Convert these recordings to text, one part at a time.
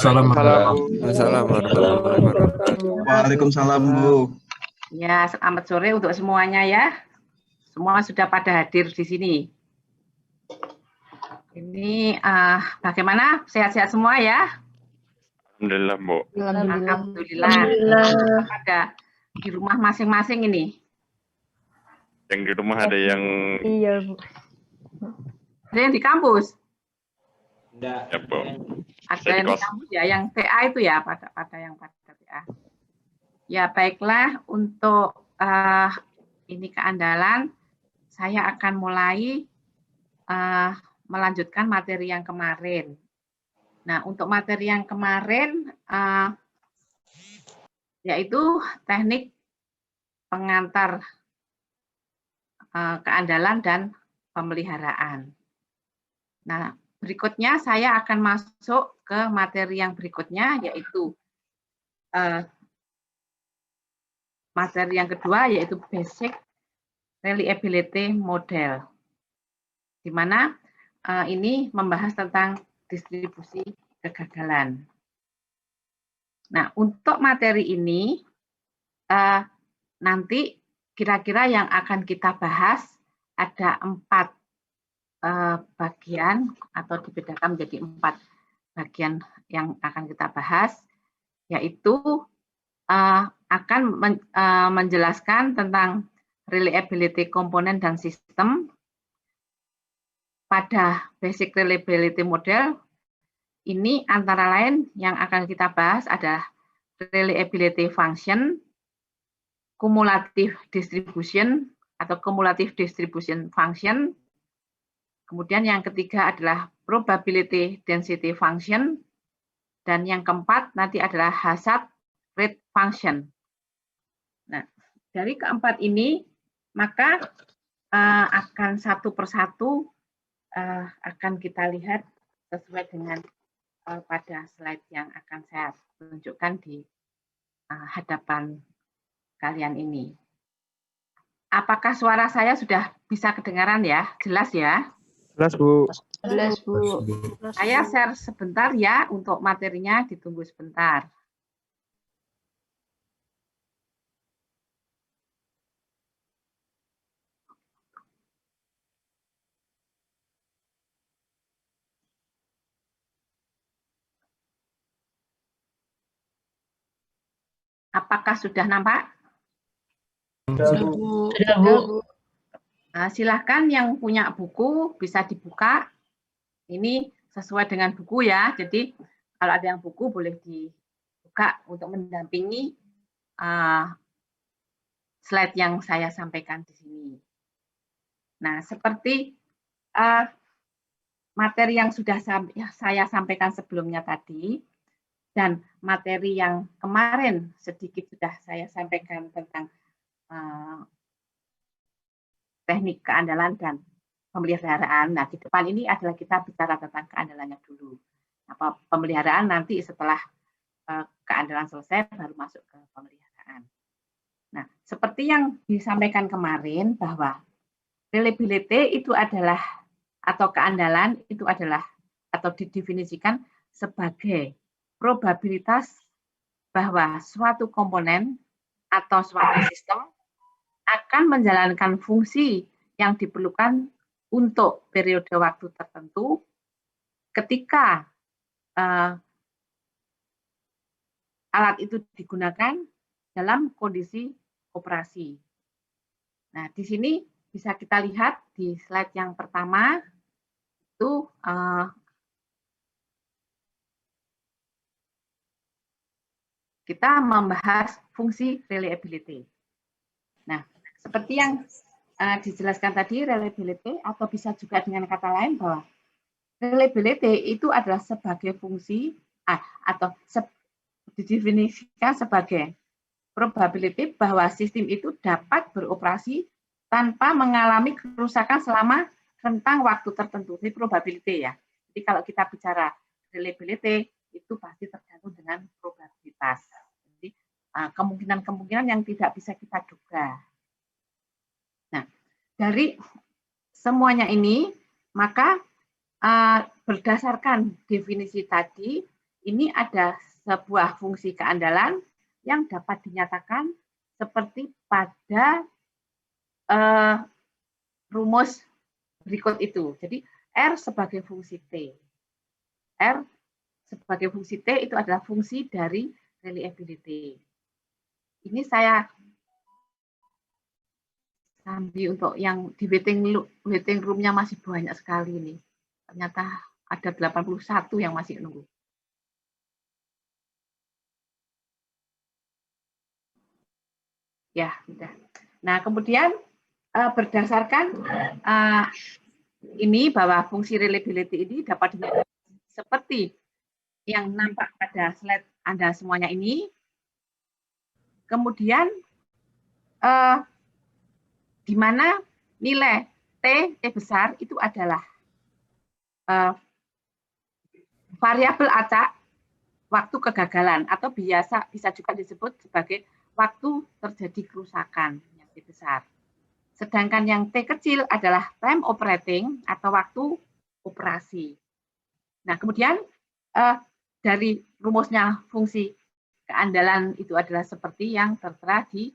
Waalaikumsalam. Waalaikumsalam warahmatullahi wabarakatuh. Waalaikumsalam, Bu. Ya, selamat sore untuk semuanya ya. Semua sudah pada hadir di sini. Ini bagaimana? Sehat-sehat semua ya? Alhamdulillah, Bu. Alhamdulillah. Pada di rumah masing-masing ini. Yang di rumah ada yang Iya, Bu. Ada yang di kampus? ya, Bu. Ada yang di kampus ya, yang TA itu ya, pada yang pada TA. Ya, baiklah, untuk ini keandalan, saya akan mulai melanjutkan materi yang kemarin. Nah, untuk materi yang kemarin, yaitu teknik pengantar keandalan dan pemeliharaan. Nah, berikutnya saya akan masuk ke materi yang berikutnya, yaitu materi yang kedua, yaitu Basic Reliability Model, di mana ini membahas tentang distribusi kegagalan. Nah, untuk materi ini, nanti kira-kira yang akan kita bahas ada 4 bagian, atau dibedakan menjadi 4 bagian yang akan kita bahas, yaitu akan menjelaskan tentang reliability komponen dan sistem. Pada basic reliability model ini antara lain yang akan kita bahas adalah reliability function, cumulative distribution atau cumulative distribution function. Kemudian yang ketiga adalah probability density function, dan yang keempat nanti adalah hazard rate function. Nah, dari keempat ini maka akan satu persatu akan kita lihat sesuai dengan pada slide yang akan saya tunjukkan di hadapan kalian ini. Apakah suara saya sudah bisa kedengaran ya? Jelas ya? Jelas, Bu. Jelas, Bu. Saya share sebentar ya, untuk materinya ditunggu sebentar. Apakah sudah nampak? Sudah, Bu. Nah, silahkan yang punya buku bisa dibuka. Ini sesuai dengan buku ya. Jadi kalau ada yang buku boleh dibuka untuk mendampingi slide yang saya sampaikan di sini. Nah, seperti materi yang sudah saya sampaikan sebelumnya tadi, dan materi yang kemarin sedikit sudah saya sampaikan tentang teknik keandalan dan pemeliharaan. Nah, di depan ini adalah kita bicara tentang keandalannya dulu. Nah, pemeliharaan nanti setelah keandalan selesai baru masuk ke pemeliharaan. Nah, seperti yang disampaikan kemarin bahwa reliability itu adalah, atau keandalan itu adalah, atau didefinisikan sebagai probabilitas bahwa suatu komponen atau suatu sistem akan menjalankan fungsi yang diperlukan untuk periode waktu tertentu ketika alat itu digunakan dalam kondisi operasi. Nah, di sini bisa kita lihat di slide yang pertama itu kita membahas fungsi reliability. Nah, seperti yang dijelaskan tadi, reliability atau bisa juga dengan kata lain bahwa reliability itu adalah sebagai fungsi atau didefinisikan sebagai probability bahwa sistem itu dapat beroperasi tanpa mengalami kerusakan selama rentang waktu tertentu. Ini probability ya. Jadi kalau kita bicara reliability itu pasti tergantung dengan probabilitas. Jadi kemungkinan-kemungkinan yang tidak bisa kita duga. Nah, dari semuanya ini, maka berdasarkan definisi tadi, ini ada sebuah fungsi keandalan yang dapat dinyatakan seperti pada rumus berikut itu. Jadi R sebagai fungsi T. R sebagai fungsi T itu adalah fungsi dari reliability. Ini saya sambil untuk yang di waiting room-nya masih banyak sekali nih. Ternyata ada 81 yang masih nunggu. Ya, sudah. Nah, kemudian berdasarkan ini bahwa fungsi reliability ini dapat dinyatakan seperti yang nampak pada slide Anda semuanya ini. Kemudian di mana nilai T besar itu adalah variabel acak waktu kegagalan atau bisa juga disebut sebagai waktu terjadi kerusakan yang T besar. Sedangkan yang T kecil adalah time operating atau waktu operasi. Nah, kemudian dari rumusnya fungsi keandalan itu adalah seperti yang tertera di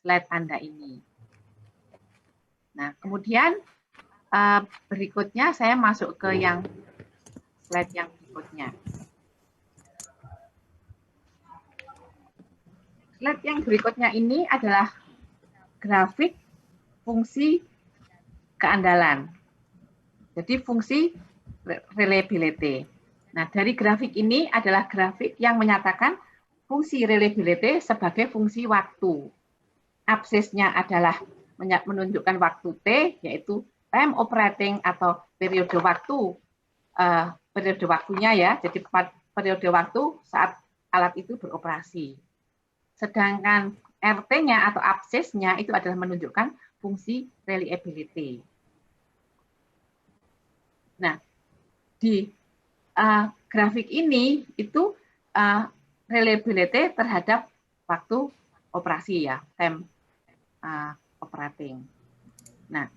slide Anda ini. Nah, kemudian berikutnya saya masuk ke yang slide yang berikutnya. Slide yang berikutnya ini adalah grafik fungsi keandalan. Jadi fungsi reliability. Nah, dari grafik ini adalah grafik yang menyatakan fungsi reliability sebagai fungsi waktu. Absisnya adalah menunjukkan waktu T, yaitu time operating atau periode waktunya ya. Jadi periode waktu saat alat itu beroperasi. Sedangkan RT-nya atau absisnya itu adalah menunjukkan fungsi reliability. Nah, di grafik ini itu reliability terhadap waktu operasi ya, time operating. Nah,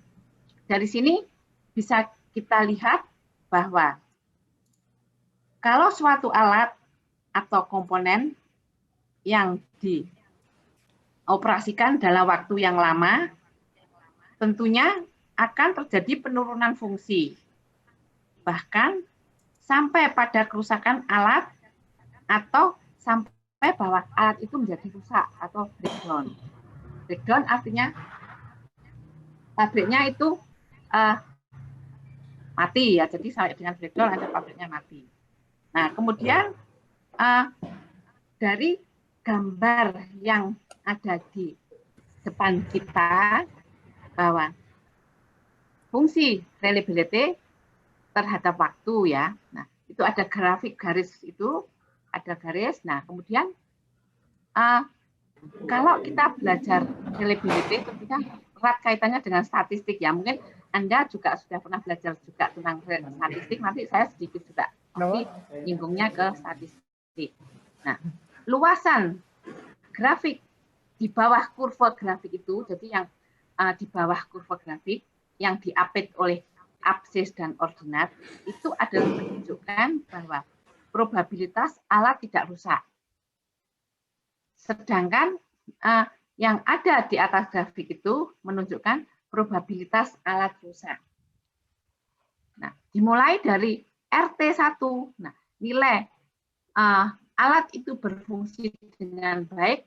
dari sini bisa kita lihat bahwa kalau suatu alat atau komponen yang dioperasikan dalam waktu yang lama, tentunya akan terjadi penurunan fungsi. Bahkan sampai pada kerusakan alat atau sampai bahwa alat itu menjadi rusak atau breakdown. Breakdown artinya pabriknya itu mati ya, jadi sampai dengan breakdown ada pabriknya mati. Nah, kemudian dari gambar yang ada di depan kita bahwa fungsi reliability terhadap waktu ya. Nah, itu ada grafik garis itu, ada garis. Nah, kemudian kalau kita belajar reliability tentunya erat kaitannya dengan statistik ya. Mungkin Anda juga sudah pernah belajar juga tentang statistik. Nanti saya sedikit juga pasti nyinggungnya ke statistik. Nah, luasan grafik di bawah kurva grafik itu, jadi yang di bawah kurva grafik yang diapit oleh absis dan ordinat itu adalah menunjukkan bahwa probabilitas alat tidak rusak. Sedangkan yang ada di atas grafik itu menunjukkan probabilitas alat rusak. Nah, dimulai dari RT1. Nah, nilai alat itu berfungsi dengan baik,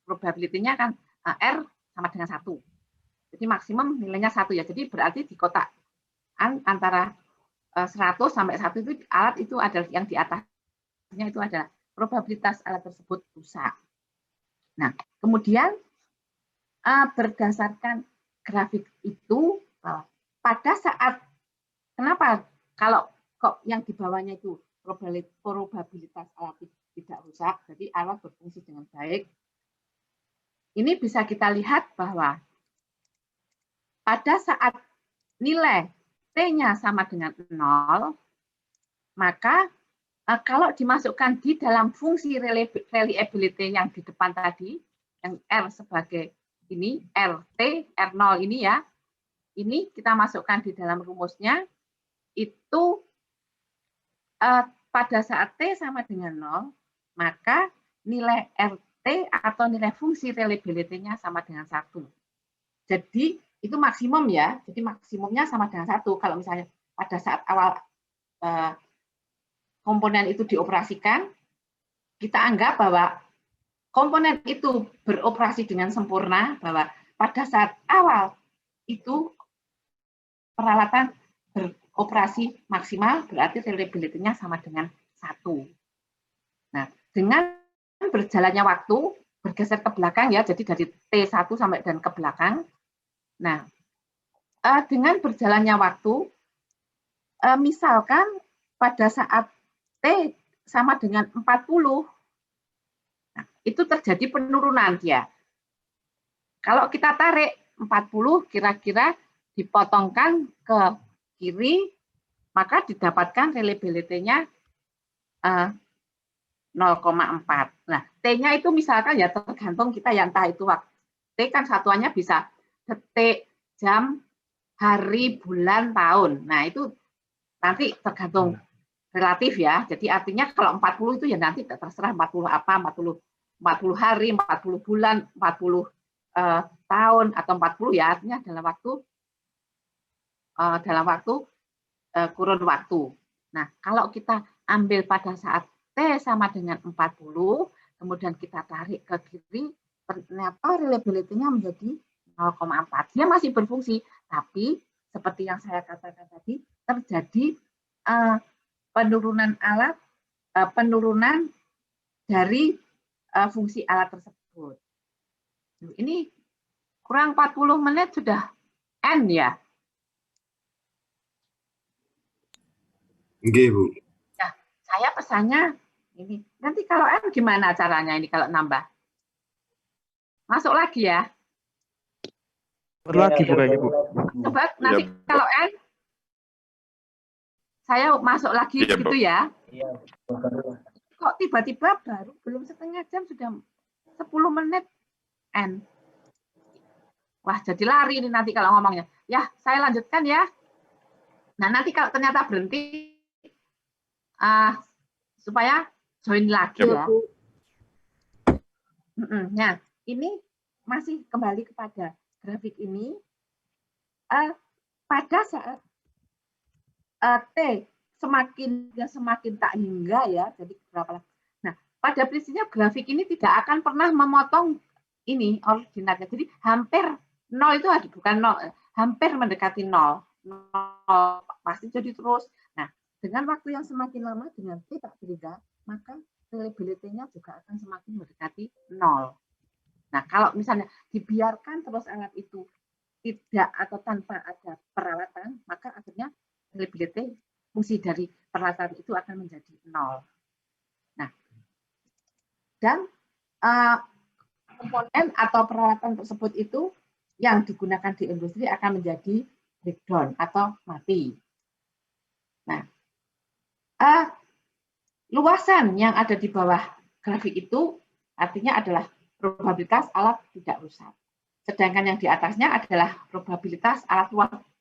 probability-nya kan R sama dengan 1. Jadi maksimum nilainya 1 ya. Jadi berarti di kotak antara 100 sampai 1 itu alat itu ada yang di atasnya itu ada probabilitas alat tersebut rusak. Nah, kemudian berdasarkan grafik itu pada saat kenapa kalau kok yang di bawahnya itu probabilitas alat tidak rusak, jadi alat berfungsi dengan baik. Ini bisa kita lihat bahwa pada saat nilai T-nya sama dengan 0, maka kalau dimasukkan di dalam fungsi reliability yang di depan tadi, yang R sebagai ini, RT, R0 ini ya, ini kita masukkan di dalam rumusnya, itu pada saat T sama dengan 0, maka nilai RT atau nilai fungsi reliability-nya sama dengan 1. Jadi itu maksimum ya, jadi maksimumnya sama dengan 1. Kalau misalnya pada saat awal komponen itu dioperasikan, kita anggap bahwa komponen itu beroperasi dengan sempurna, bahwa pada saat awal itu peralatan beroperasi maksimal, berarti reliability-nya sama dengan 1. Nah, dengan berjalannya waktu, bergeser ke belakang ya, jadi dari T1 sampai dan ke belakang. Nah, dengan berjalannya waktu, misalkan pada saat T sama dengan 40, nah, itu terjadi penurunan dia. Kalau kita tarik 40, kira-kira dipotongkan ke kiri, maka didapatkan reliability-nya 0,4. Nah, T-nya itu misalkan ya tergantung kita yang entah itu waktu. T kan satuannya bisa detik, jam, hari, bulan, tahun. Nah, itu nanti tergantung relatif ya. Jadi artinya kalau 40 itu ya nanti terserah 40 apa, 40 hari, 40 bulan, 40 tahun atau 40 ya, artinya dalam waktu kurun waktu. Nah, kalau kita ambil pada saat T sama dengan 40, kemudian kita tarik ke kiri, ternyata reliability-nya menjadi 0,4. Dia masih berfungsi, tapi seperti yang saya katakan tadi, terjadi penurunan dari fungsi alat tersebut. Ini kurang 40 menit sudah N ya? Oke, Bu. Nah, saya pesannya ini. Nanti kalau N gimana caranya ini kalau nambah? Masuk lagi ya? Lagi Bu kayaknya Bu. Coba nanti kalau N, saya masuk lagi Iya, gitu Bu. ya. Kok tiba-tiba baru belum setengah jam sudah 10 menit N. Wah, jadi lari ini nanti kalau ngomongnya. Ya, saya lanjutkan ya. Nah, nanti kalau ternyata berhenti, supaya join lagi ya. Nah, ini masih kembali kepada grafik ini. Pada saat T semakin tak hingga ya, jadi berapa? Nah, pada prinsipnya grafik ini tidak akan pernah memotong ini ordinatnya. Jadi hampir 0 itu bukan 0, hampir mendekati 0. 0 pasti jadi terus. Nah, dengan waktu yang semakin lama dengan T tak hingga, maka reliability-nya juga akan semakin mendekati 0. Nah, kalau misalnya dibiarkan terus alat itu tidak atau tanpa ada peralatan, maka akhirnya reliability fungsi dari peralatan itu akan menjadi 0. Nah, dan komponen atau peralatan tersebut itu yang digunakan di industri akan menjadi breakdown atau mati. Nah, luasan yang ada di bawah grafik itu artinya adalah probabilitas alat tidak rusak. Sedangkan yang di atasnya adalah probabilitas alat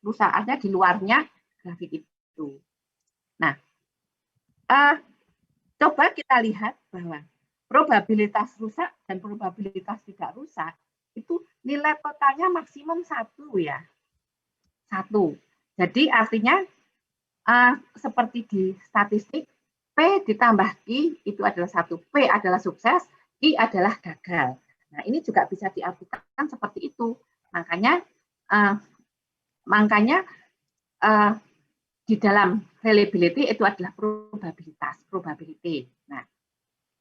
rusak, artinya di luarnya grafik itu. Nah, coba kita lihat bahwa probabilitas rusak dan probabilitas tidak rusak itu nilai totalnya maksimum 1 ya. 1. Jadi artinya seperti di statistik, P ditambah Q itu adalah 1. P adalah sukses, Q adalah gagal. Nah, ini juga bisa diartikan seperti itu. Makanya di dalam reliability itu adalah probability. Nah,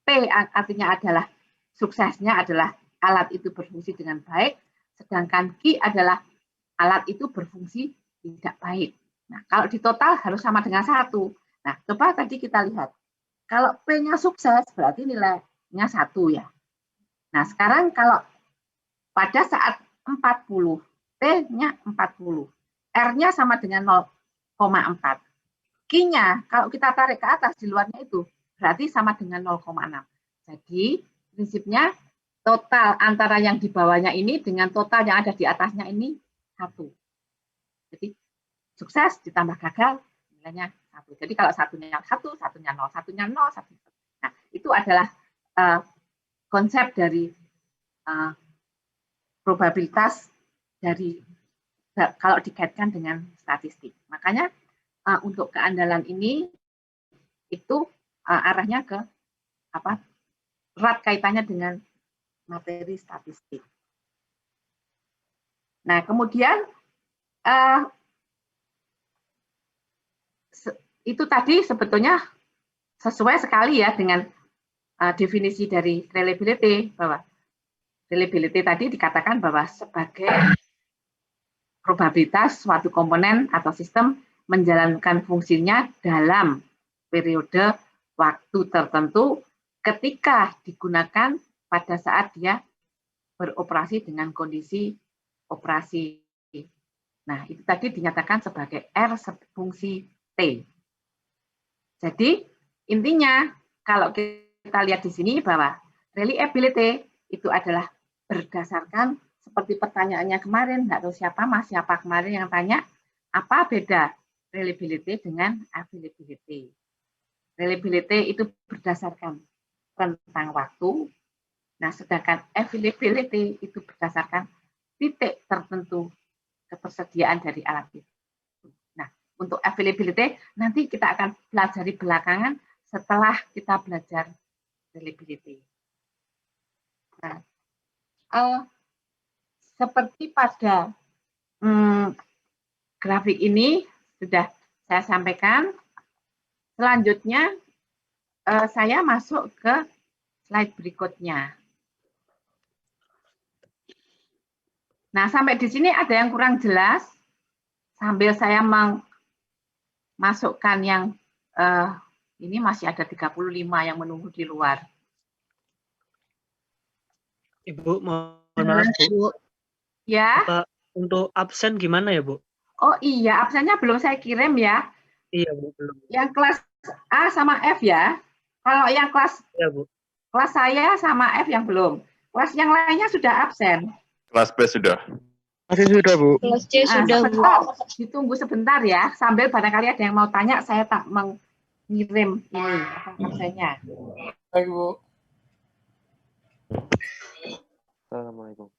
P artinya adalah suksesnya adalah alat itu berfungsi dengan baik, sedangkan Q adalah alat itu berfungsi tidak baik. Nah, kalau di total harus sama dengan 1. Nah, coba tadi kita lihat. Kalau P-nya sukses, berarti nilainya 1 ya. Nah, sekarang kalau pada saat 40, T-nya 40, R-nya sama dengan 0,4. Q-nya, kalau kita tarik ke atas di luarnya itu, berarti sama dengan 0,6. Jadi, prinsipnya total antara yang di bawahnya ini dengan total yang ada di atasnya ini 1. Jadi, sukses ditambah gagal, nilainya 1. Jadi kalau satunya 1, satunya 0, satunya 0, satunya 1. Nah, itu adalah konsep dari probabilitas dari kalau dikaitkan dengan statistik. Makanya untuk keandalan ini itu arahnya ke erat kaitannya dengan materi statistik. Nah, kemudian itu tadi sebetulnya sesuai sekali ya dengan definisi dari reliability, bahwa reliability tadi dikatakan bahwa sebagai probabilitas suatu komponen atau sistem menjalankan fungsinya dalam periode waktu tertentu ketika digunakan pada saat dia beroperasi dengan kondisi operasi. Nah, itu tadi dinyatakan sebagai R fungsi T. Jadi, intinya kalau kita lihat di sini bahwa reliability itu adalah berdasarkan seperti pertanyaannya kemarin, nggak tahu siapa kemarin yang tanya, apa beda reliability dengan availability. Reliability itu berdasarkan rentang waktu, nah sedangkan availability itu berdasarkan titik tertentu ketersediaan dari alat itu. Nah, untuk availability nanti kita akan pelajari belakangan setelah kita belajar reliability. Nah, seperti pada grafik ini sudah saya sampaikan. Selanjutnya saya masuk ke slide berikutnya. Nah, sampai di sini ada yang kurang jelas. Sambil saya memasukkan yang ini masih ada 35 yang menunggu di luar. Ibu, mohon maaf, Bu. Ya. Apa untuk absen gimana ya, Bu? Oh iya, absennya belum saya kirim ya. Iya, Bu, belum. Yang kelas A sama F ya. Kalau yang kelas Bu. Kelas saya sama F yang belum. Kelas yang lainnya sudah absen. Kelas B sudah. Masih sudah, Bu. Kelas C sudah, Bu. Ditunggu sebentar ya, sambil barangkali ada yang mau tanya, saya tak mengirim ini absennya. Baik, Bu. Assalamualaikum.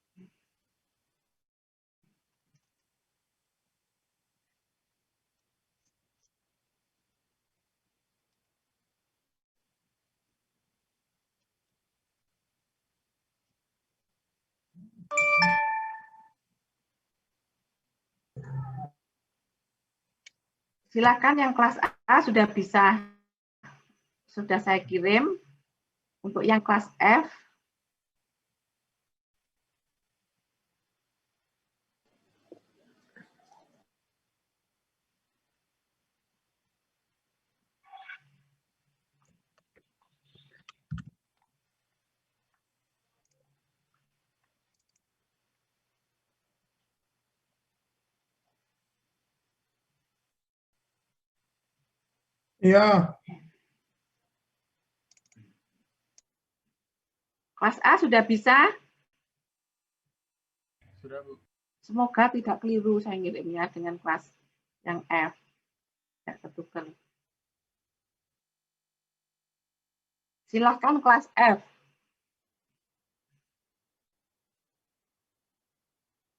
Silakan yang kelas A sudah saya kirim. Untuk yang kelas F, Iya. kelas A sudah bisa? Sudah, Bu. Semoga tidak keliru saya ngirimnya dengan kelas yang F. Tidak tertukar. Silakan kelas F.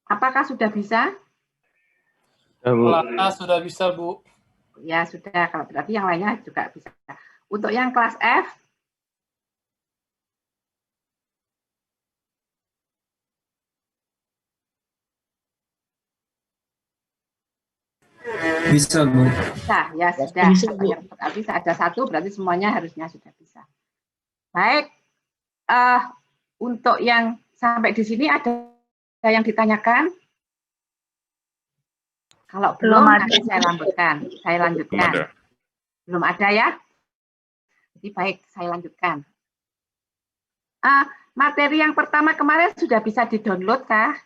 Apakah sudah bisa? Ya, Bu. Kelas A sudah bisa, Bu. Ya sudah, kalau berarti yang lainnya juga bisa. Untuk yang kelas F, bisa, Bu. bisa, ya sudah. Yang bisa ada satu, berarti semuanya harusnya sudah bisa. Baik, untuk yang sampai di sini ada yang ditanyakan? Kalau belum, nanti saya lanjutkan. Belum ada ya? Jadi baik, saya lanjutkan. Materi yang pertama kemarin sudah bisa di-download kah?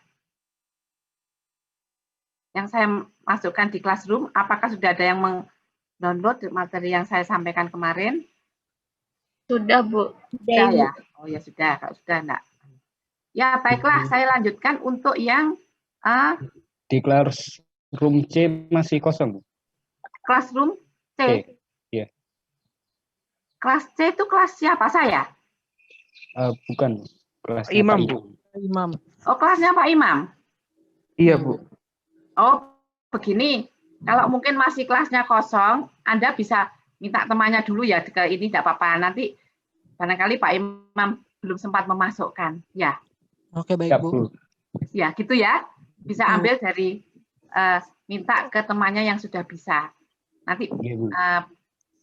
Yang saya masukkan di Classroom, apakah sudah ada yang meng-download materi yang saya sampaikan kemarin? Sudah, Bu. Sudah ya? Oh ya sudah, kalau sudah enggak. Ya baiklah, saya lanjutkan untuk yang Di Classroom C masih kosong. Classroom C. Iya. Kelas C itu kelas siapa, saya? Bukan. Kelasnya Imam, Pak Bu. Imam. Oh, kelasnya Pak Imam. Iya, Bu. Oh, begini. Kalau mungkin masih kelasnya kosong, Anda bisa minta temannya dulu ya ke ini, tidak apa-apa. Nanti barangkali Pak Imam belum sempat memasukkan. Ya, Oke, baik, Ya, Bu. Bu. ya gitu ya. Bisa ambil dari minta ke temannya yang sudah bisa. Nanti Iya, Bu.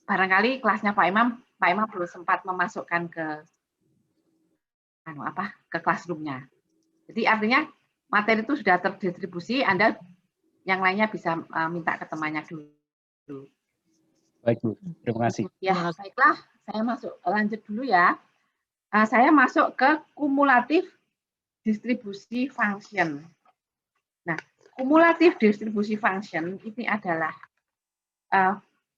barangkali kelasnya Pak Imam belum sempat memasukkan ke ke classroom-nya. Jadi artinya materi itu sudah terdistribusi, Anda yang lainnya bisa minta ke temannya dulu. Baik, Bu. Terima kasih. Ya, baiklah, saya lanjut dulu ya. Saya masuk ke kumulatif distribusi function. Nah, kumulatif distribusi function ini adalah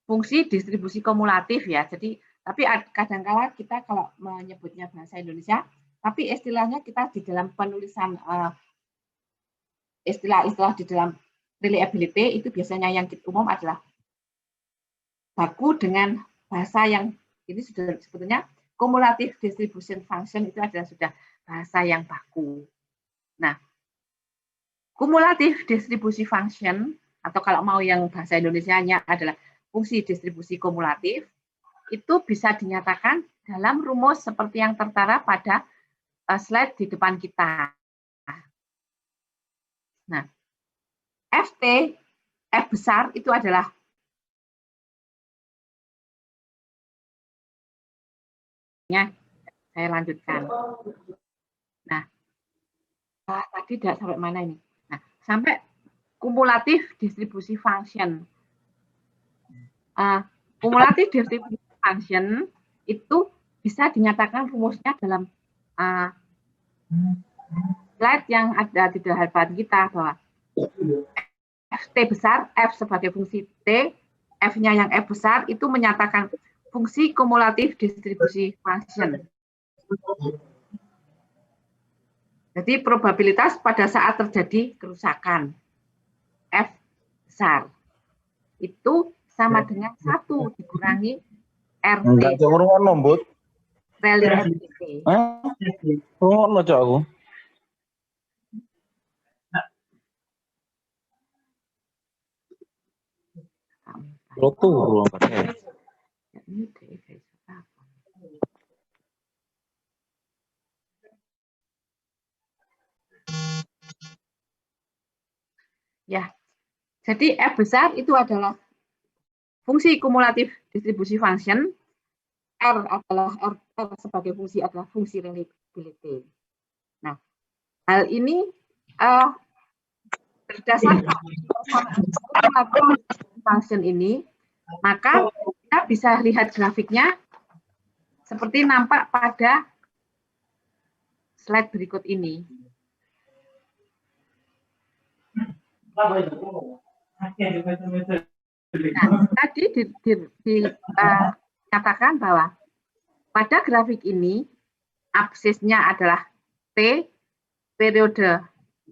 fungsi distribusi kumulatif ya. Jadi, tapi kadang-kala kita kalau menyebutnya bahasa Indonesia, tapi istilahnya kita di dalam penulisan istilah-istilah di dalam reliability itu biasanya yang umum adalah baku dengan bahasa yang ini sudah sebetulnya cumulative distribution function itu adalah sudah bahasa yang baku. Nah, cumulative distribusi function atau kalau mau yang bahasa Indonesianya adalah fungsi distribusi kumulatif itu bisa dinyatakan dalam rumus seperti yang tertera pada slide di depan kita. Nah, F besar itu adalah saya lanjutkan. Nah, tadi tidak sampai mana ini? Nah, sampai kumulatif distribusi function. Kumulatif distribusi function itu bisa dinyatakan rumusnya dalam slide yang ada di hadapan kita bahwa Ft besar, F sebagai fungsi T, F-nya yang F besar itu menyatakan fungsi kumulatif distribusi function. Jadi probabilitas pada saat terjadi kerusakan F besar itu sama dengan 1 dikurangi RT. Enggak jauh nombut. Reliability. Ngono cok aku. Lo turu angkatnya. Ya, jadi F besar itu adalah fungsi kumulatif distribusi function, R adalah R sebagai fungsi adalah fungsi reliability. Nah, hal ini berdasarkan function ini, maka kita bisa lihat grafiknya seperti nampak pada slide berikut ini. Nah, tadi dikatakan bahwa pada grafik ini absisnya adalah T, periode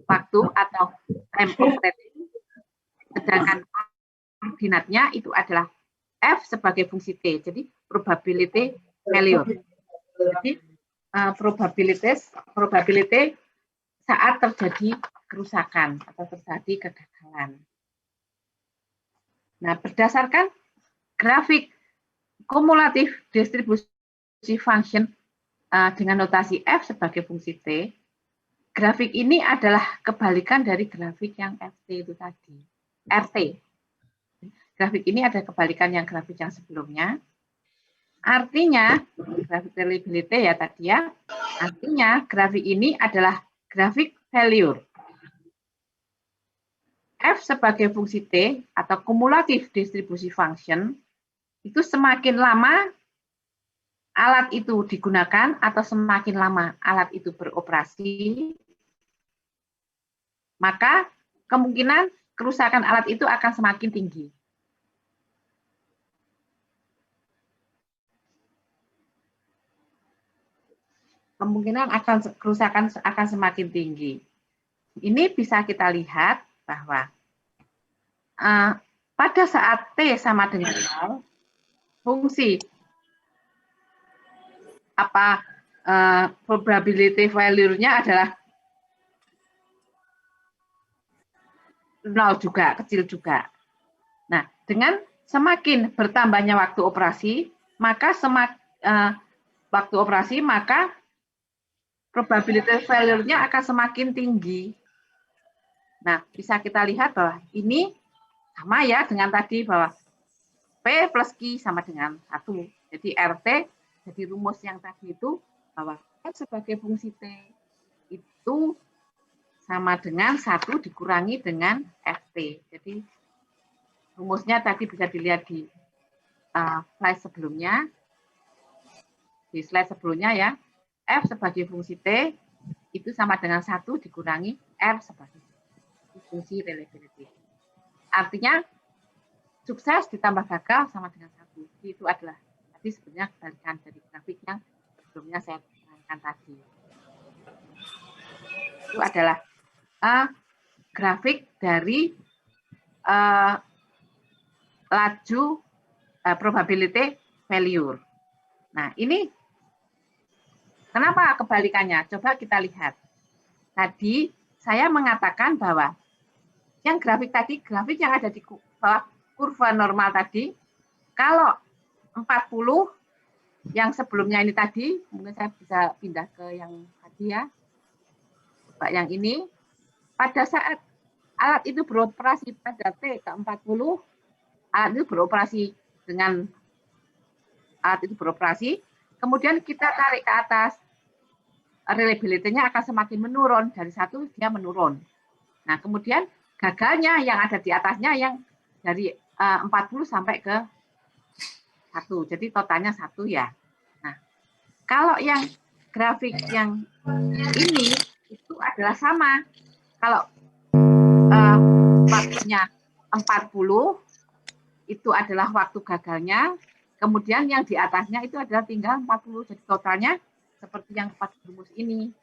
waktu atau time operating, sedangkan koordinatnya itu adalah F sebagai fungsi T, jadi probability failure. Jadi probability saat terjadi kerusakan atau terjadi kegagalan. Nah, berdasarkan grafik kumulatif distribusi function dengan notasi F sebagai fungsi T, grafik ini adalah kebalikan dari grafik yang FT itu tadi, RT. Grafik ini ada kebalikan yang grafik yang sebelumnya. Artinya, grafik reliability ya tadi ya, artinya grafik ini adalah grafik failure. F sebagai fungsi T atau kumulatif distribusi function itu semakin lama alat itu digunakan atau semakin lama alat itu beroperasi, maka kemungkinan kerusakan alat itu akan semakin tinggi. Kemungkinan kerusakan akan semakin tinggi. Ini bisa kita lihat bahwa pada saat T sama dengan 0, fungsi probability value-nya adalah 0 juga, kecil juga. Nah, dengan semakin bertambahnya waktu operasi, maka probability value-nya akan semakin tinggi. Nah, bisa kita lihat bahwa ini sama ya dengan tadi bahwa P plus Q sama dengan 1. Jadi RT, jadi rumus yang tadi itu bahwa F sebagai fungsi T itu sama dengan 1 dikurangi dengan FT. Jadi rumusnya tadi bisa dilihat di slide sebelumnya. Di slide sebelumnya ya, F sebagai fungsi T itu sama dengan 1 dikurangi R sebagai fungsi reliability. Artinya sukses ditambah gagal sama dengan 1. Jadi itu adalah tadi sebenarnya kebalikan dari grafik yang sebelumnya saya terangkan tadi. Itu adalah grafik dari laju probability failure. Nah, ini kenapa kebalikannya? Coba kita lihat. Tadi saya mengatakan bahwa yang grafik tadi, grafik yang ada di bawah kurva normal tadi, kalau 40 yang sebelumnya ini tadi, mungkin saya bisa pindah ke yang tadi ya. Coba yang ini, pada saat alat itu beroperasi pada T ke 40, alat itu beroperasi dengan alat itu beroperasi, kemudian kita tarik ke atas, reliability-nya akan semakin menurun, dari 1 dia menurun. Nah, kemudian gagalnya yang ada di atasnya yang dari 40 sampai ke 1, jadi totalnya 1 ya. Nah, kalau yang grafik yang ini itu adalah sama. Kalau waktunya 40 itu adalah waktu gagalnya, kemudian yang di atasnya itu adalah tinggal 40, jadi totalnya seperti yang 4 rumus ini.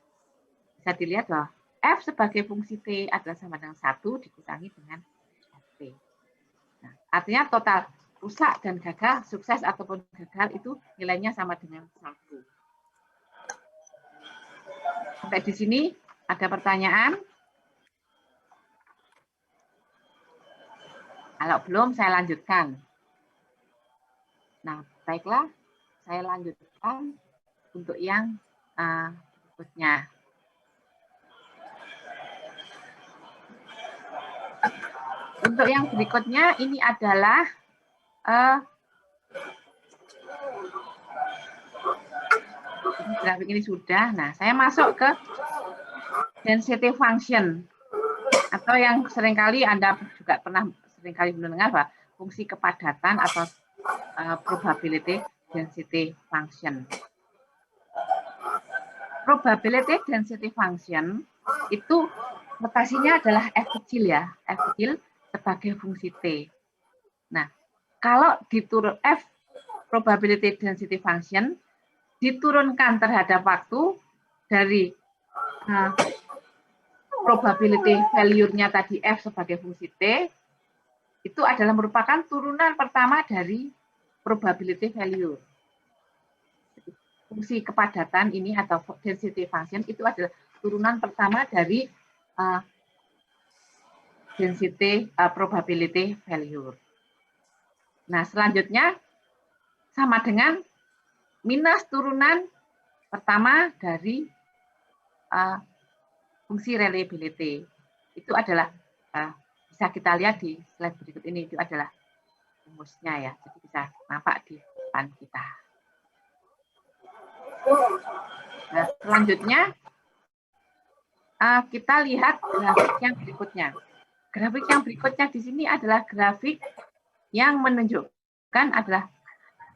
Bisa dilihat bahwa F sebagai fungsi T adalah sama dengan 1 dikurangi dengan T. Nah, artinya total rusak dan gagal, sukses ataupun gagal itu nilainya sama dengan 1. Sampai di sini ada pertanyaan? Kalau belum, saya lanjutkan. Nah, baiklah, saya lanjutkan untuk yang berikutnya. Untuk yang berikutnya, ini adalah grafik ini sudah. Nah, saya masuk ke density function, atau yang seringkali Anda juga pernah seringkali mendengar bahwa fungsi kepadatan atau probability density function. Probability density function itu notasinya adalah F kecil ya, F kecil sebagai fungsi T. Nah, kalau diturun F probability density function diturunkan terhadap waktu dari probability value-nya tadi F sebagai fungsi T, itu adalah merupakan turunan pertama dari probability value. Fungsi kepadatan ini atau density function itu adalah turunan pertama dari density probability value. Nah, selanjutnya sama dengan minus turunan pertama dari fungsi reliability. Itu adalah bisa kita lihat di slide berikut ini, itu adalah rumusnya ya. Jadi bisa nampak di depan kita. Nah, selanjutnya kita lihat grafik yang berikutnya. Grafik yang berikutnya di sini adalah grafik yang menunjukkan adalah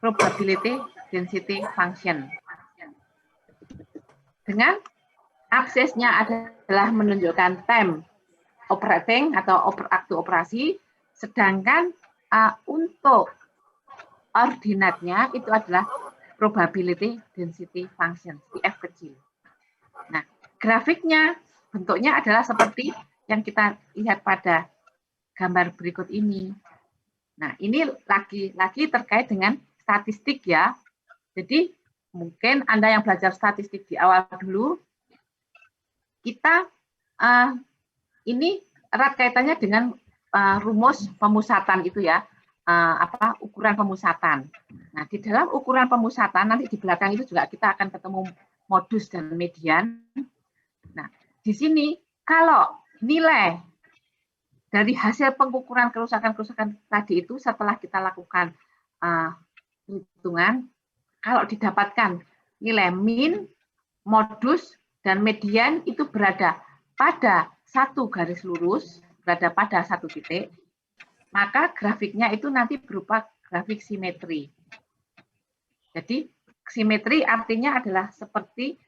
probability density function. Dengan aksesnya adalah menunjukkan time operating atau waktu operasi, sedangkan untuk ordinatnya itu adalah probability density function, F kecil. Nah, grafiknya bentuknya adalah seperti yang kita lihat pada gambar berikut ini. Nah, ini lagi terkait dengan statistik ya. Jadi, mungkin Anda yang belajar statistik di awal dulu, kita ini erat kaitannya dengan rumus pemusatan itu ya, ukuran pemusatan. Nah, di dalam ukuran pemusatan, nanti di belakang itu juga kita akan ketemu modus dan median. Nah, di sini kalau nilai dari hasil pengukuran kerusakan-kerusakan tadi itu setelah kita lakukan hitungan, kalau didapatkan nilai min, modus, dan median itu berada pada satu garis lurus, berada pada satu titik, maka grafiknya itu nanti berupa grafik simetri. Jadi simetri artinya adalah seperti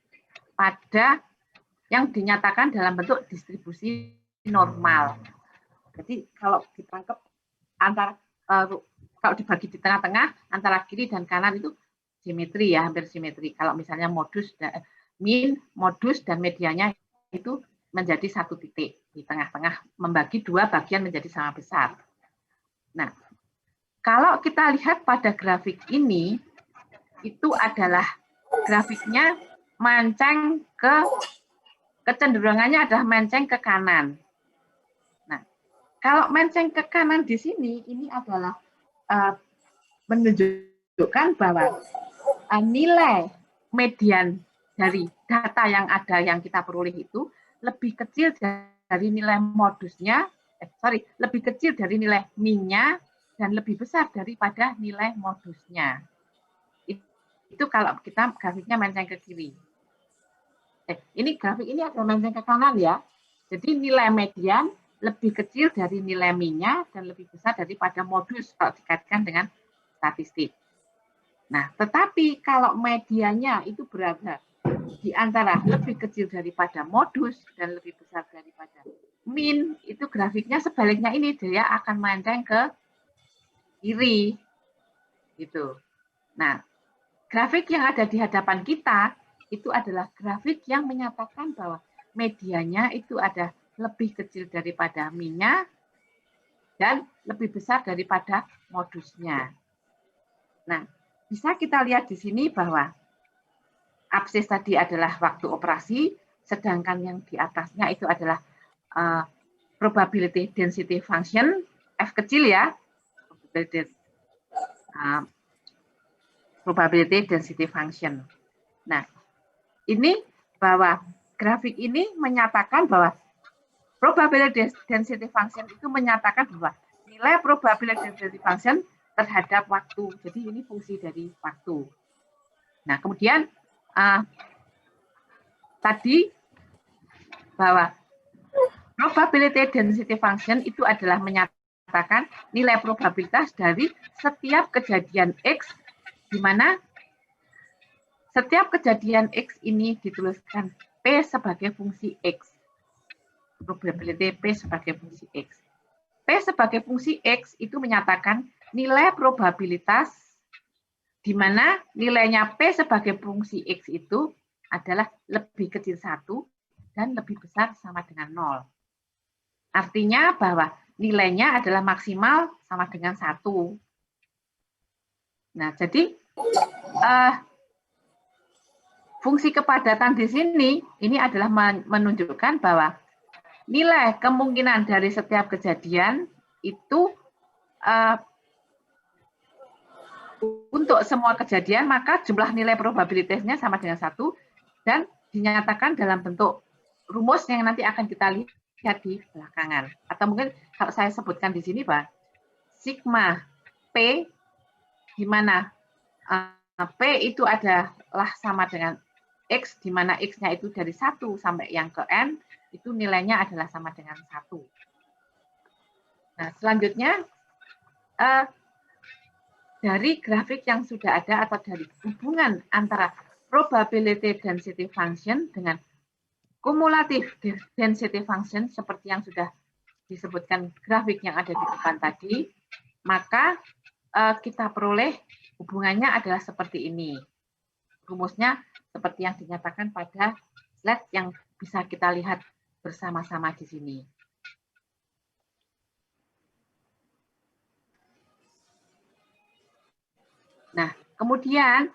pada yang dinyatakan dalam bentuk distribusi normal. Jadi kalau ditangkap antara kalau dibagi di tengah-tengah antara kiri dan kanan itu simetri ya, hampir simetri. Kalau misalnya modus min, modus dan medianya itu menjadi satu titik di tengah-tengah, membagi dua bagian menjadi sama besar. Nah, kalau kita lihat pada grafik ini, itu adalah grafiknya mancang kecenderungannya adalah mancang ke kanan. Nah, kalau mancang ke kanan di sini, ini adalah menunjukkan bahwa nilai median dari data yang ada yang kita peroleh itu lebih kecil dari nilai modusnya, lebih kecil dari nilai min-nya dan lebih besar daripada nilai modusnya. Itu kalau kita grafiknya mancang ke kiri. Ini grafik ini ada mancang ke kanan ya. Jadi nilai median lebih kecil dari nilai min-nya dan lebih besar daripada modus kalau dikaitkan dengan statistik. Nah, tetapi kalau medianya itu berada di antara lebih kecil daripada modus dan lebih besar daripada min, itu grafiknya sebaliknya ini dia akan mancang ke kiri. Gitu. Nah, grafik yang ada di hadapan kita itu adalah grafik yang menyatakan bahwa medianya itu ada lebih kecil daripada min-nya dan lebih besar daripada modusnya. Nah, bisa kita lihat di sini bahwa absis tadi adalah waktu operasi, sedangkan yang di atasnya itu adalah probability density function, F kecil ya, probability density function. Nah, ini bahwa grafik ini menyatakan bahwa probability density function itu menyatakan bahwa nilai probability density function terhadap waktu. Jadi ini fungsi dari waktu. Nah, kemudian tadi bahwa probability density function itu adalah menyatakan nilai probabilitas dari setiap kejadian X, di mana setiap kejadian X ini dituliskan P sebagai fungsi X. Probability P sebagai fungsi X. P sebagai fungsi X itu menyatakan nilai probabilitas di mana nilainya P sebagai fungsi X itu adalah lebih kecil 1 dan lebih besar sama dengan 0. Artinya bahwa nilainya adalah maksimal sama dengan 1. Nah, jadi fungsi kepadatan di sini ini adalah menunjukkan bahwa nilai kemungkinan dari setiap kejadian itu untuk semua kejadian, maka jumlah nilai probabilitasnya sama dengan 1 dan dinyatakan dalam bentuk rumus yang nanti akan kita lihat di belakangan. Atau mungkin kalau saya sebutkan di sini, Pak, sigma P, di mana P itu adalah sama dengan X, di mana X-nya itu dari 1 sampai yang ke N, itu nilainya adalah sama dengan 1. Nah, selanjutnya, dari grafik yang sudah ada atau dari hubungan antara probability density function dengan cumulative density function seperti yang sudah disebutkan grafik yang ada di depan tadi, maka kita peroleh hubungannya adalah seperti ini. Rumusnya seperti yang dinyatakan pada slide yang bisa kita lihat bersama-sama di sini. kemudian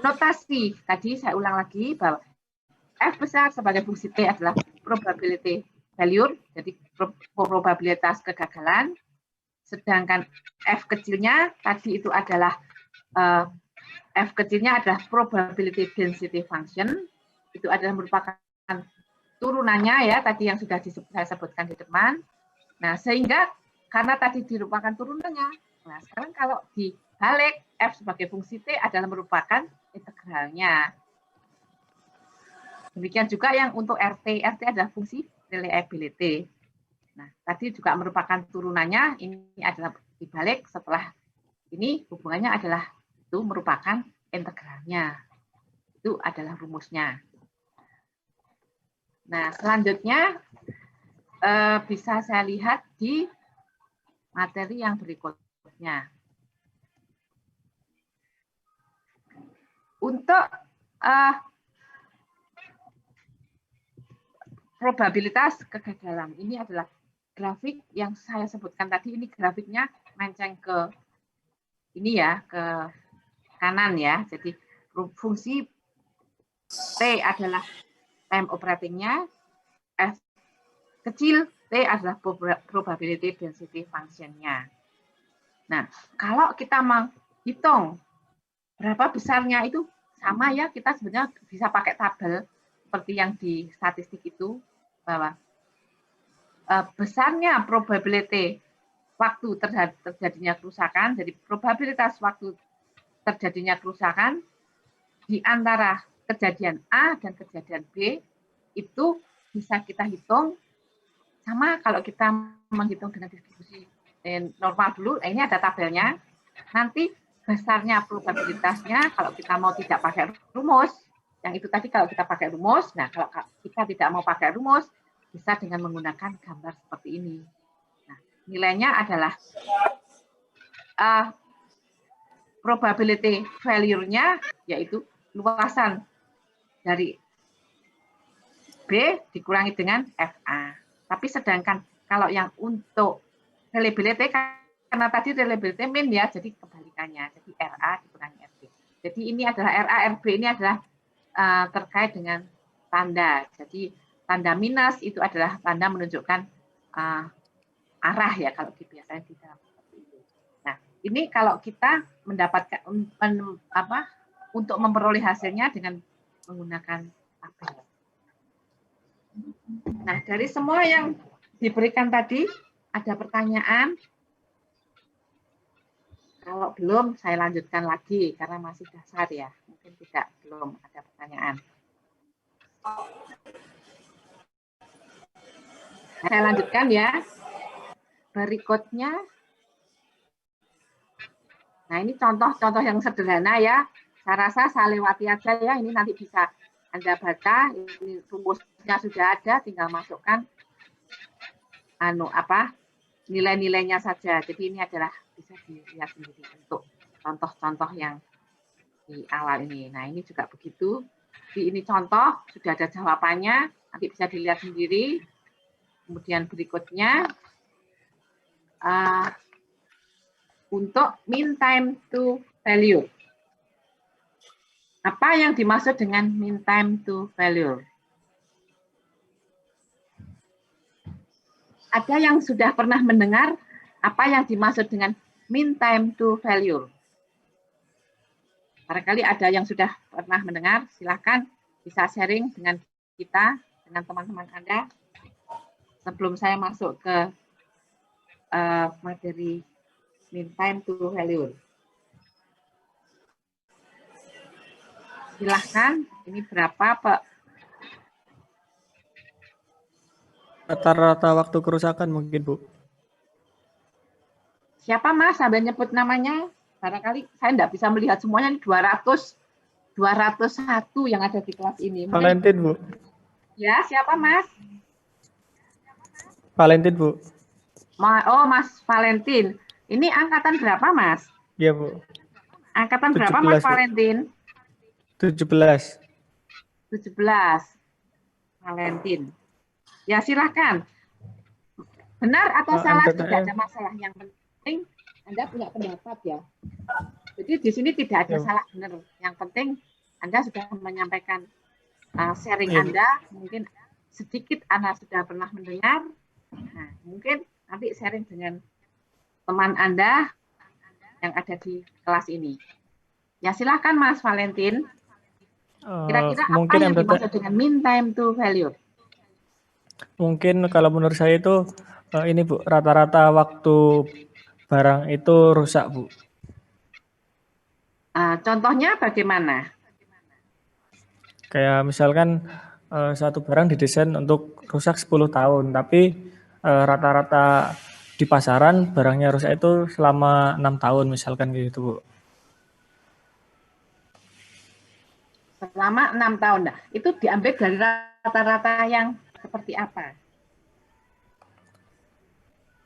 notasi, tadi saya ulang lagi bahwa F besar sebagai fungsi T adalah probability failure, jadi probabilitas kegagalan, sedangkan F kecilnya tadi itu adalah F kecilnya adalah probability density function, itu adalah merupakan turunannya ya, tadi yang sudah saya sebutkan di depan. Nah, sehingga karena tadi dirupakan turunannya, nah sekarang kalau dibalik F sebagai fungsi T adalah merupakan integralnya. Demikian juga yang untuk RT. RT adalah fungsi reliability. Nah, tadi juga merupakan turunannya, ini adalah dibalik setelah ini hubungannya adalah itu merupakan integralnya. Itu adalah rumusnya. Nah, selanjutnya bisa saya lihat di materi yang berikutnya. Untuk probabilitas kegagalan, ini adalah grafik yang saya sebutkan tadi, ini grafiknya menceng ke ini ya, ke kanan ya. Jadi fungsi T adalah time operating-nya, F kecil, T adalah probability density function-nya. Nah, kalau kita menghitung berapa besarnya itu sama ya, kita sebenarnya bisa pakai tabel seperti yang di statistik itu, bahwa besarnya probability waktu terjadinya kerusakan, jadi probabilitas waktu terjadinya kerusakan di antara kejadian A dan kejadian B itu bisa kita hitung sama kalau kita menghitung dengan distribusi normal dulu. Ini ada tabelnya. Nanti besarnya probabilitasnya kalau kita mau tidak pakai rumus, yang itu tadi kalau kita pakai rumus, nah kalau kita tidak mau pakai rumus, bisa dengan menggunakan gambar seperti ini. Nah, nilainya adalah probability failure-nya, yaitu luasan dari B dikurangi dengan FA. Tapi sedangkan kalau yang untuk reliability, karena tadi reliability min ya, jadi kebalikannya. Jadi RA dikurangi RB. Jadi ini adalah RA, RB ini adalah terkait dengan tanda. Jadi tanda minus itu adalah tanda menunjukkan arah ya, kalau biasanya di dalam seperti itu. Nah, ini kalau kita mendapatkan untuk memperoleh hasilnya dengan menggunakan tabel. Nah, dari semua yang diberikan tadi, ada pertanyaan? Kalau belum, saya lanjutkan lagi karena masih dasar ya. Mungkin belum ada pertanyaan. Saya lanjutkan ya. Berikutnya. Nah, ini contoh-contoh yang sederhana ya. Saya rasa saya lewati aja ya. Ini nanti bisa Anda baca. Ini rumusnya sudah ada, tinggal masukkan nilai-nilainya saja. Jadi ini adalah bisa dilihat sendiri untuk contoh-contoh yang di awal ini. Nah, ini juga begitu. Ini contoh, sudah ada jawabannya. Nanti bisa dilihat sendiri. Kemudian berikutnya, untuk mean time to failure. Apa yang dimaksud dengan mean time to failure? Ada yang sudah pernah mendengar apa yang dimaksud dengan mean time to failure? Barangkali ada yang sudah pernah mendengar, silakan bisa sharing dengan kita, dengan teman-teman Anda, sebelum saya masuk ke materi mean time to failure. Silahkan, ini berapa Pak? Rata-rata waktu kerusakan mungkin, Bu. Siapa Mas? Sambil nyebut namanya. Barangkali saya tidak bisa melihat semuanya, 201 yang ada di kelas ini. Valentin, Bu. Ya, siapa Mas? Valentin, Bu. Oh, Mas Valentin. Ini angkatan berapa, Mas? Iya, Bu. Angkatan berapa, Mas Valentin? 17. 17. Valentin. Ya, silahkan. Benar atau salah, tidak ada masalah. Yang penting Anda punya pendapat ya. Jadi di sini tidak ada salah benar. Yang penting Anda sudah menyampaikan sharing Anda, mungkin sedikit Anda sudah pernah mendengar. Nah, mungkin nanti sharing dengan teman Anda yang ada di kelas ini. Ya silakan Mas Valentin. Kira-kira apa mungkin yang MTTF dimaksud dengan mean time to failure? mungkin kalau menurut saya itu ini Bu, rata-rata waktu barang itu rusak Bu. Contohnya bagaimana? Kayak misalkan satu barang didesain untuk rusak 10 tahun, tapi rata-rata di pasaran barangnya rusak itu selama 6 tahun misalkan gitu Bu. Selama 6 tahun. Nah, itu diambil dari rata-rata yang seperti apa?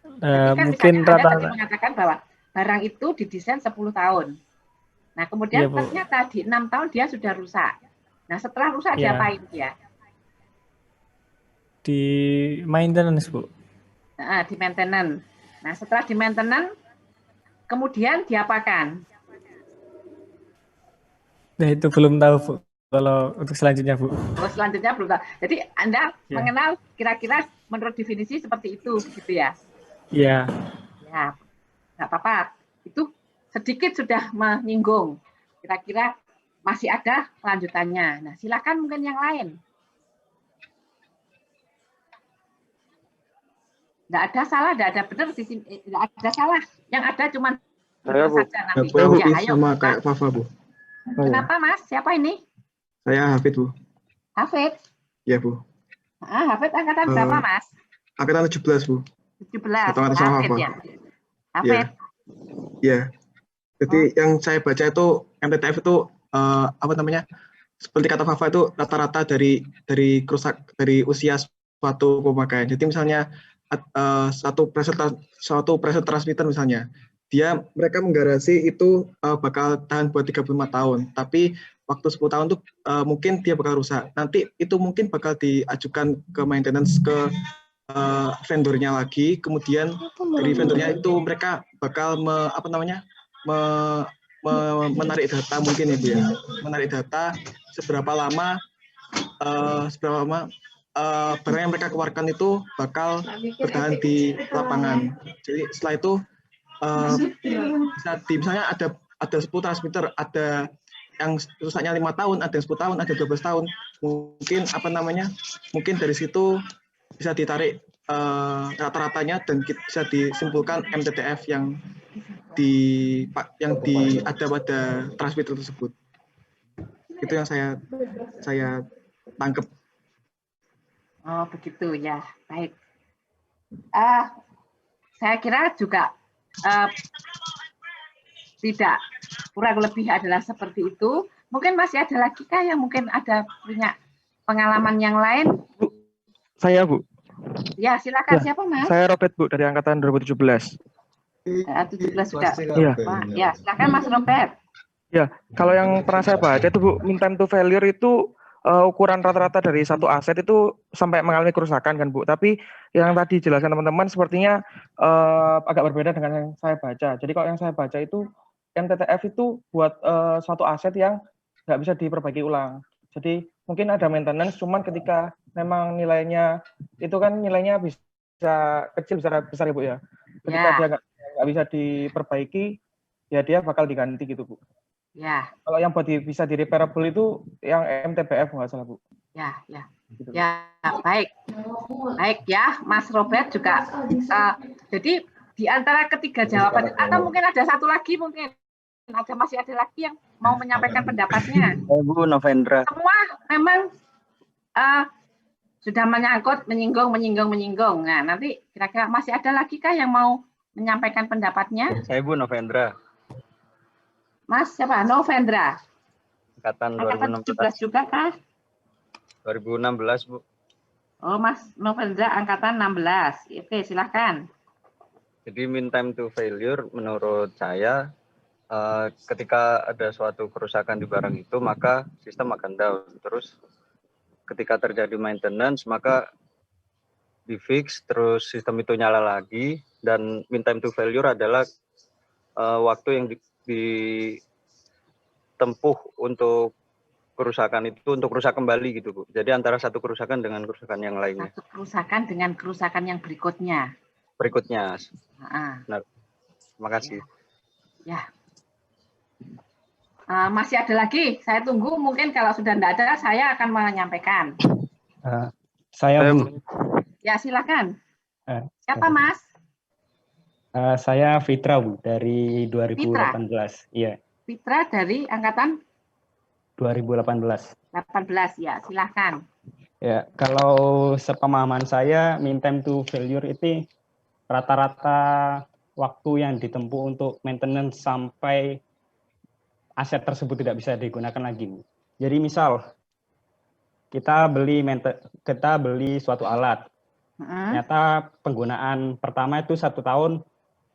Jadi kan Mungkin misalnya Anda tadi rata-rata mengatakan bahwa barang itu didesain 10 tahun. Nah, kemudian Iya, Bu. ternyata di 6 tahun dia sudah rusak. Nah, setelah rusak Iya. diapain dia? di maintenance Bu. Di maintenance. Nah, setelah di maintenance, kemudian diapakan? Nah itu belum tahu Bu. Kalau untuk selanjutnya Bu. Terus selanjutnya belum tahu. Jadi Anda Ya. mengenal kira-kira menurut definisi seperti itu, gitu ya? Iya. Ya, nggak apa-apa. Itu sedikit sudah menyinggung. Kira-kira masih ada lanjutannya. Nah, silakan mungkin yang lain. Nggak ada salah, nggak ada benar di sini, nggak ada salah. Yang ada cuma Saya, Bu. saja nanti. Aku Ya, ayo. sama kayak Fafa, Bu. Kenapa Mas? Siapa ini? Saya Hafid, Bu. Hafid. Iya, Bu. Hafid angkatan berapa Mas? Angkatan 17, Bu. 17. Atau atas sama Hafid apa? ya. Hafid. Iya. Jadi yang saya baca itu MTTF itu apa namanya? Seperti kata Fafa itu rata-rata dari usia suatu pemakaian. Jadi misalnya suatu pressure transmitter misalnya, mereka menggarasi itu bakal tahan buat 35 tahun, tapi waktu 10 tahun tuh mungkin dia bakal rusak. Nanti itu mungkin bakal diajukan ke maintenance ke vendornya lagi, kemudian dari vendornya itu mereka bakal menarik data mungkin ya Bu ya, menarik data seberapa lama barang yang mereka keluarkan itu bakal bertahan di lapangan. Jadi setelah itu misalnya ada 10 transmitter, ada yang rusaknya 5 tahun, ada yang 10 tahun, ada 12 tahun. Mungkin dari situ bisa ditarik rata-ratanya dan bisa disimpulkan MTTF yang ada pada transmitter tersebut. Itu yang saya tangkap. Oh, begitu ya. Baik. Saya kira juga tidak kurang lebih adalah seperti itu. Mungkin masih ada lagi kah yang mungkin ada punya pengalaman yang lain? Bu, saya Bu. Ya, silakan. Ya, siapa Mas? Saya Robert Bu dari angkatan 2017. 17 juga. Iya. Ya, silakan Mas Robert. Ya, kalau yang pernah saya baca itu Bu, mean time to failure itu ukuran rata-rata dari satu aset itu sampai mengalami kerusakan kan Bu. Tapi yang tadi jelaskan teman-teman sepertinya agak berbeda dengan yang saya baca. Jadi kalau yang saya baca itu MTTF itu buat suatu aset yang nggak bisa diperbaiki ulang. Jadi mungkin ada maintenance, cuman ketika memang nilainya itu kan nilainya bisa kecil, bisa besar ya Bu ya. Ketika dia nggak bisa diperbaiki, ya dia bakal diganti gitu Bu. Ya. Kalau yang bisa di repairable itu yang MTBF nggak salah Bu. Ya. Ya, baik. Baik ya, Mas Robert juga. Jadi di antara ketiga jawaban, atau mungkin ada satu lagi mungkin masih ada lagi yang mau menyampaikan pendapatnya. Bu Novendra. Semua memang sudah menyinggung. Nah, nanti kira-kira masih ada lagi kah yang mau menyampaikan pendapatnya? Saya Bu Novendra. Mas siapa? Novendra. Angkatan 2017 juga kah? 2016 Bu. Oh, Mas Novendra angkatan 16. Oke, silakan. Jadi mean time to failure menurut saya ketika ada suatu kerusakan di barang itu maka sistem akan down. Terus ketika terjadi maintenance maka di fix terus sistem itu nyala lagi, dan mean time to failure adalah waktu yang ditempuh untuk kerusakan itu untuk rusak kembali gitu Bu. Jadi antara satu kerusakan dengan kerusakan yang lainnya. Satu kerusakan dengan kerusakan yang berikutnya. Berikutnya. Nah, Benar. Terima kasih. ya. Masih ada lagi? Saya tunggu. Mungkin kalau sudah tidak ada, saya akan menyampaikan. Saya Bu. Ya silakan. Siapa Mas? Saya Fitra Bu dari 2018. Iya. Fitra dari angkatan 2018. 18 ya, silakan. Ya, kalau sepemahaman saya, mean time to failure itu rata-rata waktu yang ditempuh untuk maintenance sampai aset tersebut tidak bisa digunakan lagi. Jadi misal kita beli suatu alat, ternyata penggunaan pertama itu 1 tahun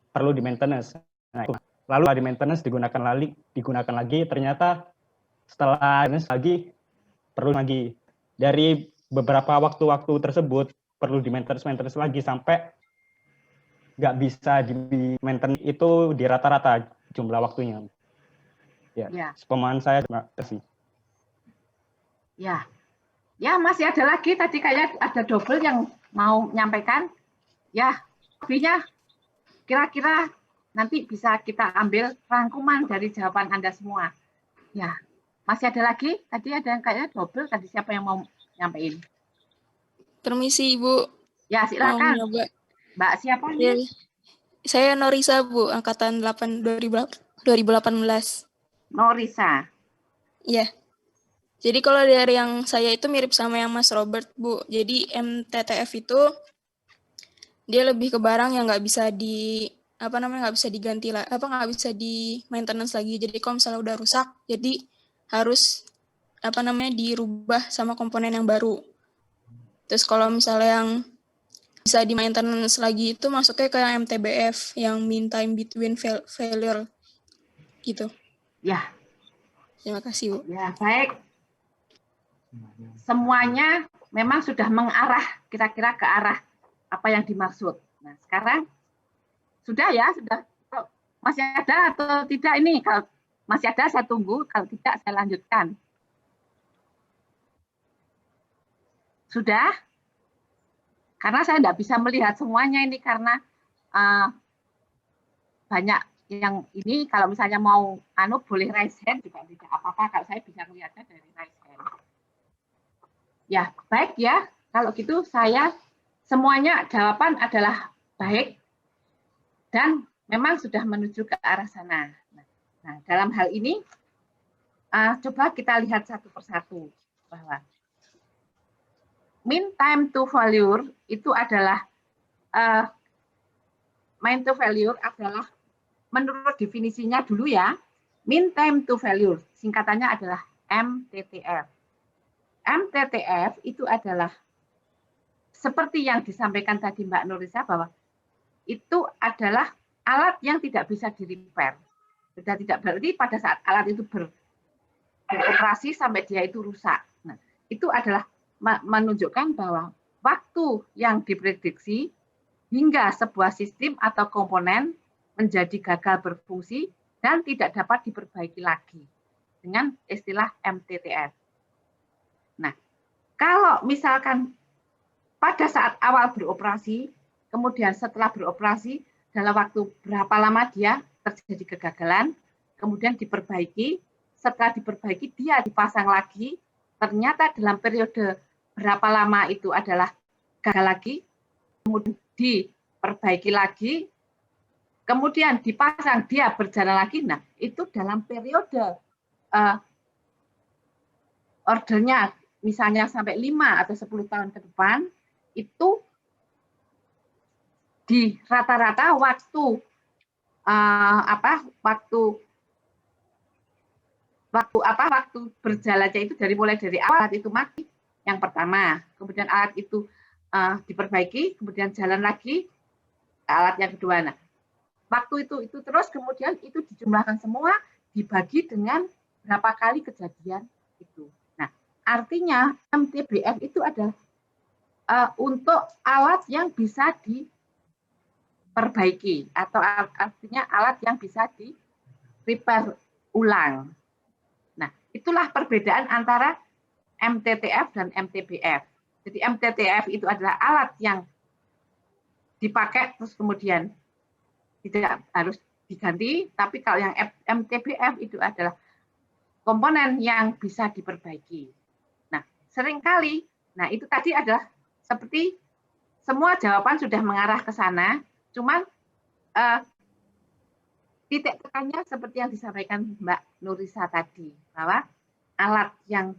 perlu di maintenance. Nah, lalu di maintenance digunakan lagi, ternyata setelah maintenance lagi perlu lagi. Dari beberapa waktu-waktu tersebut perlu di maintenance lagi sampai nggak bisa di maintenance itu di rata-rata jumlah waktunya. Ya. Pemahaman saya terima kasih. Ya, masih ada lagi. Tadi kayaknya ada double yang mau menyampaikan. Ya, lebihnya kira-kira nanti bisa kita ambil rangkuman dari jawaban Anda semua. Ya, masih ada lagi. Tadi ada yang kayaknya double. Tadi siapa yang mau nyampein? Permisi Ibu. Ya, silakan. Mbak siapa ya. Saya Norisa Bu, angkatan 2018. Norisa. Iya. Jadi kalau dari yang saya itu mirip sama yang Mas Robert Bu. Jadi MTTF itu dia lebih ke barang yang nggak bisa nggak bisa diganti lah, nggak bisa di maintenance lagi. Jadi kalau misalnya udah rusak, jadi harus dirubah sama komponen yang baru. Terus kalau misalnya yang bisa di maintenance lagi itu masuknya ke yang MTBF, yang mean time between failure gitu. Ya. Terima kasih Bu. Ya, baik. Semuanya memang sudah mengarah kira-kira ke arah apa yang dimaksud. Nah, sekarang sudah. Kalau masih ada atau tidak ini? Kalau masih ada saya tunggu, kalau tidak saya lanjutkan. Sudah? Karena saya tidak bisa melihat semuanya ini karena banyak yang ini. Kalau misalnya mau boleh raise hand juga tidak apa-apa. Kalau saya bisa melihatnya dari raise hand. Ya, baik ya. Kalau gitu saya semuanya jawaban adalah baik dan memang sudah menuju ke arah sana. Nah, dalam hal ini coba kita lihat satu persatu bahwa mean time to failure itu adalah mean to failure adalah menurut definisinya dulu ya. Mean time to failure singkatannya adalah MTTF. MTTF itu adalah seperti yang disampaikan tadi Mbak Norisa bahwa itu adalah alat yang tidak bisa di-repair. Sudah tidak berarti pada saat alat itu beroperasi sampai dia itu rusak. Nah, itu adalah menunjukkan bahwa waktu yang diprediksi hingga sebuah sistem atau komponen menjadi gagal berfungsi dan tidak dapat diperbaiki lagi dengan istilah MTTF. Nah, kalau misalkan pada saat awal beroperasi, kemudian setelah beroperasi, dalam waktu berapa lama dia terjadi kegagalan, kemudian diperbaiki, setelah diperbaiki dia dipasang lagi, ternyata dalam periode berapa lama itu adalah gagal lagi, kemudian diperbaiki lagi, kemudian dipasang dia berjalan lagi. Nah, itu dalam periode ordernya misalnya sampai 5 atau 10 tahun ke depan, itu di rata-rata waktu berjalannya itu mulai dari awal alat itu mati yang pertama, kemudian alat itu diperbaiki, kemudian jalan lagi alat yang kedua. Nah, waktu itu terus kemudian itu dijumlahkan semua dibagi dengan berapa kali kejadian itu. Nah, artinya MTBF itu adalah untuk alat yang bisa diperbaiki atau artinya alat yang bisa di repair ulang. Nah, itulah perbedaan antara MTTF dan MTBF. Jadi MTTF itu adalah alat yang dipakai terus kemudian tidak harus diganti, tapi kalau yang MTBF itu adalah komponen yang bisa diperbaiki. Nah, seringkali, nah itu tadi adalah seperti semua jawaban sudah mengarah ke sana, cuman titik tekannya seperti yang disampaikan Mbak Nurisa tadi, bahwa alat yang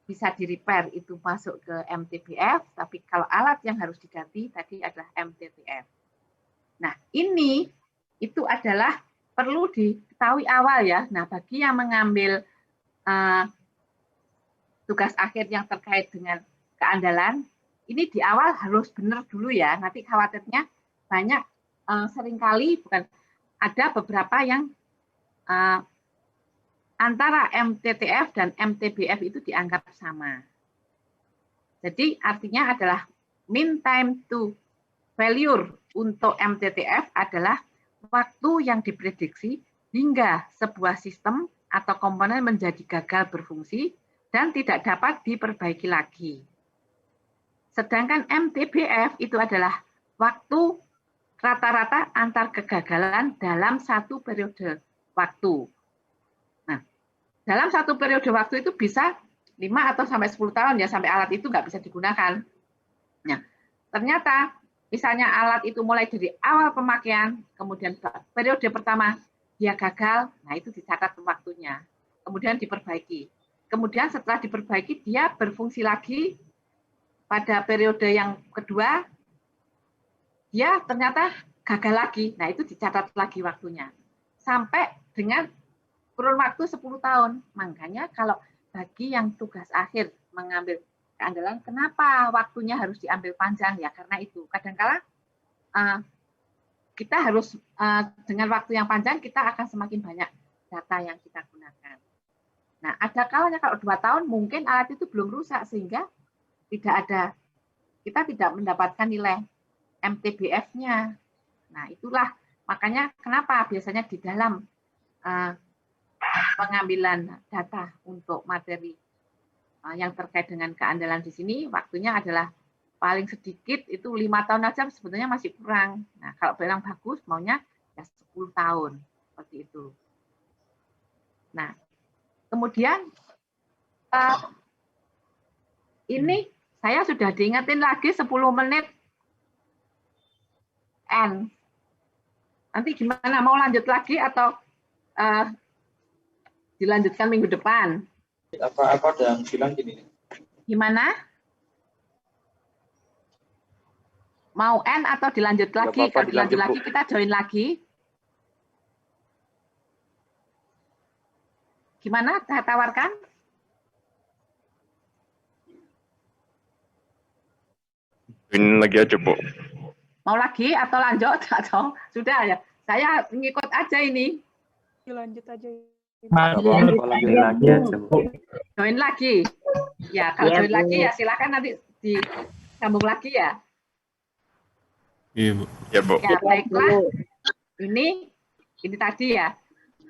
bisa di-repair itu masuk ke MTBF, tapi kalau alat yang harus diganti tadi adalah MTTF. Nah, ini itu adalah perlu diketahui awal ya. Nah, bagi yang mengambil tugas akhir yang terkait dengan keandalan, ini di awal harus benar dulu ya. Nanti khawatirnya banyak seringkali bukan ada beberapa yang antara MTTF dan MTBF itu dianggap sama. Jadi artinya adalah mean time to failure untuk MTTF adalah waktu yang diprediksi hingga sebuah sistem atau komponen menjadi gagal berfungsi dan tidak dapat diperbaiki lagi. Sedangkan MTBF itu adalah waktu rata-rata antar kegagalan dalam satu periode waktu. Nah, dalam satu periode waktu itu bisa 5 atau sampai 10 tahun ya, sampai alat itu nggak bisa digunakan. Nah, ternyata misalnya alat itu mulai dari awal pemakaian, kemudian periode pertama dia gagal, nah itu dicatat waktunya. Kemudian diperbaiki. Kemudian setelah diperbaiki, dia berfungsi lagi pada periode yang kedua, dia ternyata gagal lagi. Nah, itu dicatat lagi waktunya. Sampai dengan kurun waktu 10 tahun. Makanya kalau bagi yang tugas akhir mengambil keandalan, kenapa waktunya harus diambil panjang? Ya, karena itu. Kadang-kala kita harus, dengan waktu yang panjang, kita akan semakin banyak data yang kita gunakan. Nah, ada kalanya kalau 2 tahun, mungkin alat itu belum rusak, sehingga kita tidak mendapatkan nilai MTBF-nya. Nah, itulah makanya kenapa biasanya di dalam pengambilan data untuk materi yang terkait dengan keandalan di sini, waktunya adalah paling sedikit itu 5 tahun aja sebetulnya masih kurang. Nah, kalau yang bagus maunya ya 10 tahun, seperti itu. Nah, kemudian ini saya sudah diingetin lagi 10 menit N. Nanti gimana, mau lanjut lagi atau dilanjutkan minggu depan? Apa ada yang bilang gini? Gimana? Mau N atau dilanjut lagi? Kalau dilanjut lagi kita join lagi. Gimana? Saya tawarkan? Join lagi aja, Bu. Mau lagi atau lanjut atau sudah ya? Saya ngikut aja ini. Lanjut aja. Lanjut lagi aja, Bu. Join lagi. Ya, kalau join lagi ya silakan nanti disambung lagi ya. Iya, Bu. Ya, Bu. Ya, baiklah. Ini tadi ya.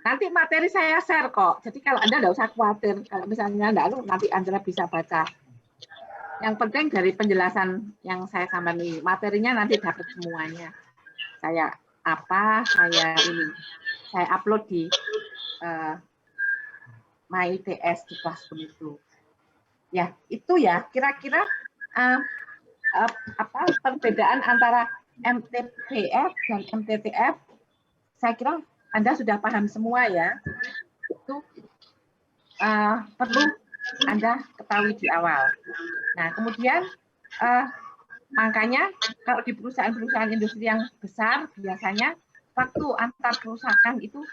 Nanti materi saya share kok. Jadi kalau Anda nggak usah khawatir. Kalau misalnya nggak, nanti Anda bisa baca. Yang penting dari penjelasan yang saya sampaikan ini, materinya nanti dapat semuanya. Saya upload di MyITS di Classroom itu. Ya, itu ya kira-kira perbedaan antara MTBF dan MTTF. Saya kira Anda sudah paham semua ya. Itu perlu Anda ketahui di awal. Nah, kemudian makanya kalau di perusahaan-perusahaan industri yang besar biasanya waktu antar kerusakan itu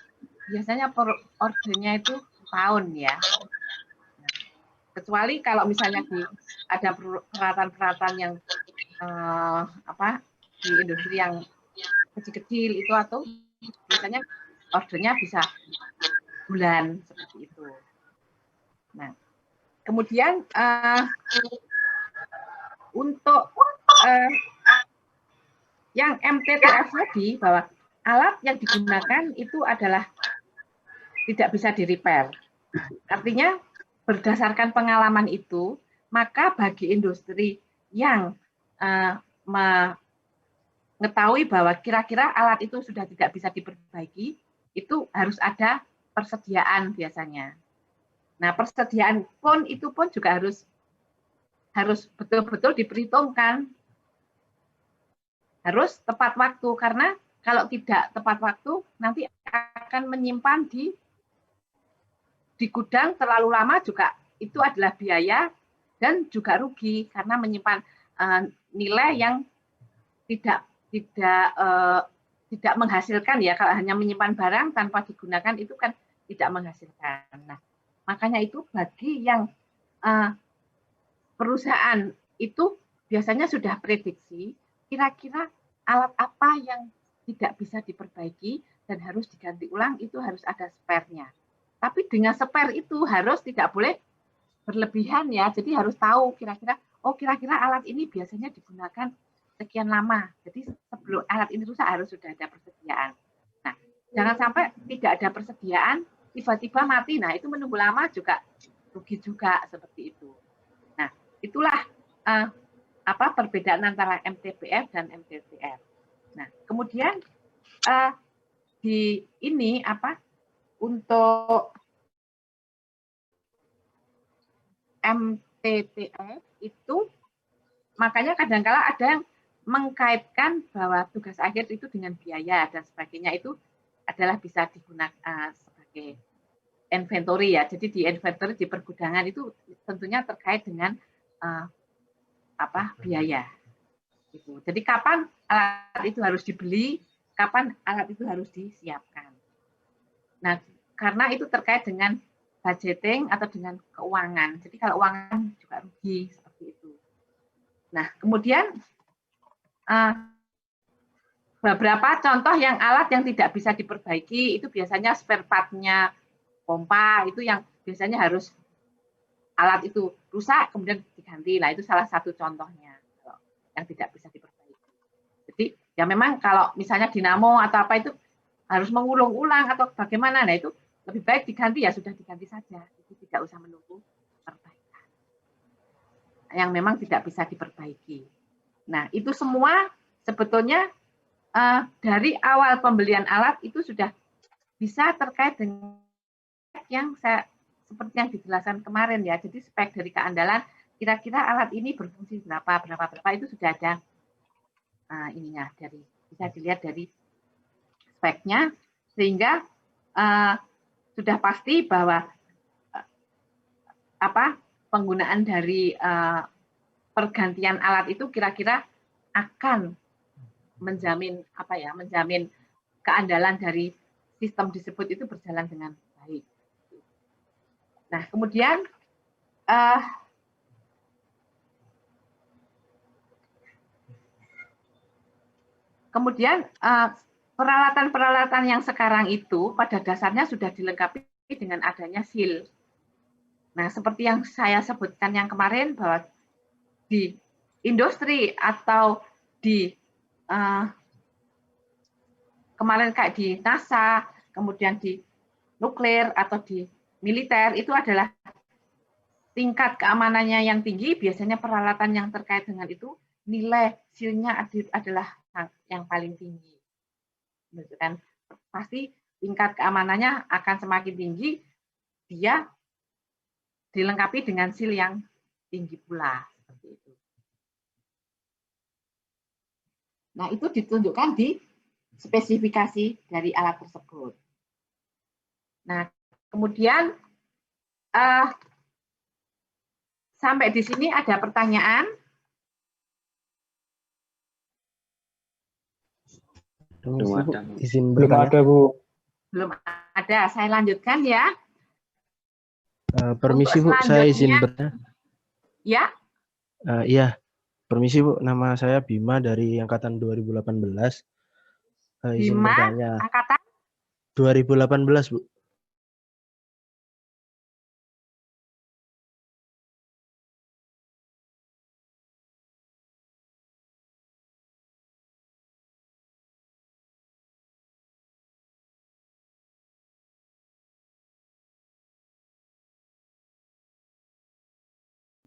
biasanya ordernya itu tahun ya. Kecuali kalau misalnya ada peralatan-peralatan yang di industri yang kecil-kecil itu atau biasanya ordernya bisa bulan seperti itu. Nah, kemudian untuk yang MTTF tadi bahwa alat yang digunakan itu adalah tidak bisa di-repair. Artinya berdasarkan pengalaman itu, maka bagi industri yang mengetahui bahwa kira-kira alat itu sudah tidak bisa diperbaiki, itu harus ada persediaan biasanya. Nah, persediaan pun itu pun juga harus betul-betul diperhitungkan. Harus tepat waktu, karena kalau tidak tepat waktu nanti akan menyimpan di gudang terlalu lama juga itu adalah biaya dan juga rugi karena menyimpan nilai yang tidak menghasilkan ya. Kalau hanya menyimpan barang tanpa digunakan itu kan tidak menghasilkan. Nah, makanya itu bagi yang perusahaan itu biasanya sudah prediksi kira-kira alat apa yang tidak bisa diperbaiki dan harus diganti ulang, itu harus ada spare-nya. Tapi dengan spare itu harus tidak boleh berlebihan ya. Jadi harus tahu kira-kira, oh kira-kira alat ini biasanya digunakan sekian lama. Jadi sebelum alat ini rusak harus sudah ada persediaan. Nah, jangan sampai tidak ada persediaan, tiba-tiba mati. Nah, itu menunggu lama juga rugi juga seperti itu. Nah, itulah perbedaan antara MTBF dan MTTF. Nah, kemudian di ini untuk MTTF itu makanya kadang-kala ada yang mengkaitkan bahwa tugas akhir itu dengan biaya dan sebagainya, itu adalah bisa digunakan sebagai inventory ya. Jadi di inventory di pergudangan itu tentunya terkait dengan biaya. Gitu. Jadi kapan alat itu harus dibeli, kapan alat itu harus disiapkan. Nah, karena itu terkait dengan budgeting atau dengan keuangan. Jadi kalau keuangan juga rugi seperti itu. Nah, kemudian beberapa contoh yang alat yang tidak bisa diperbaiki itu biasanya spare part-nya pompa itu yang biasanya harus alat itu rusak kemudian diganti. Nah, itu salah satu contohnya yang tidak bisa diperbaiki. Jadi ya memang kalau misalnya dinamo atau apa itu harus mengulang-ulang atau bagaimana, nah itu lebih baik diganti ya sudah diganti saja. Itu tidak usah menunggu perbaikan yang memang tidak bisa diperbaiki. Nah, itu semua sebetulnya dari awal pembelian alat itu sudah bisa terkait dengan yang seperti yang dijelaskan kemarin ya. Jadi spek dari keandalan kira-kira alat ini berfungsi berapa itu sudah ada ininya, bisa dilihat dari speknya, sehingga sudah pasti bahwa penggunaan dari pergantian alat itu kira-kira akan menjamin menjamin keandalan dari sistem disebut itu berjalan dengan baik. Nah, kemudian peralatan-peralatan yang sekarang itu pada dasarnya sudah dilengkapi dengan adanya seal. Nah, seperti yang saya sebutkan yang kemarin bahwa di industri atau di kemarin kayak di NASA, kemudian di nuklir atau di militer itu adalah tingkat keamanannya yang tinggi, biasanya peralatan yang terkait dengan itu nilai seal-nya adalah yang paling tinggi. Kan pasti tingkat keamanannya akan semakin tinggi, dia dilengkapi dengan seal yang tinggi pula seperti itu. Nah, itu ditunjukkan di spesifikasi dari alat tersebut. Nah, kemudian sampai di sini ada pertanyaan? Izin belum bertanya. ada, Bu. Belum ada. Saya lanjutkan ya. Permisi, Bu, saya izin bertanya. Ya? Iya. Permisi, Bu, nama saya Bima dari angkatan 2018. Izin Bima, bertanya. angkatan? 2018, Bu.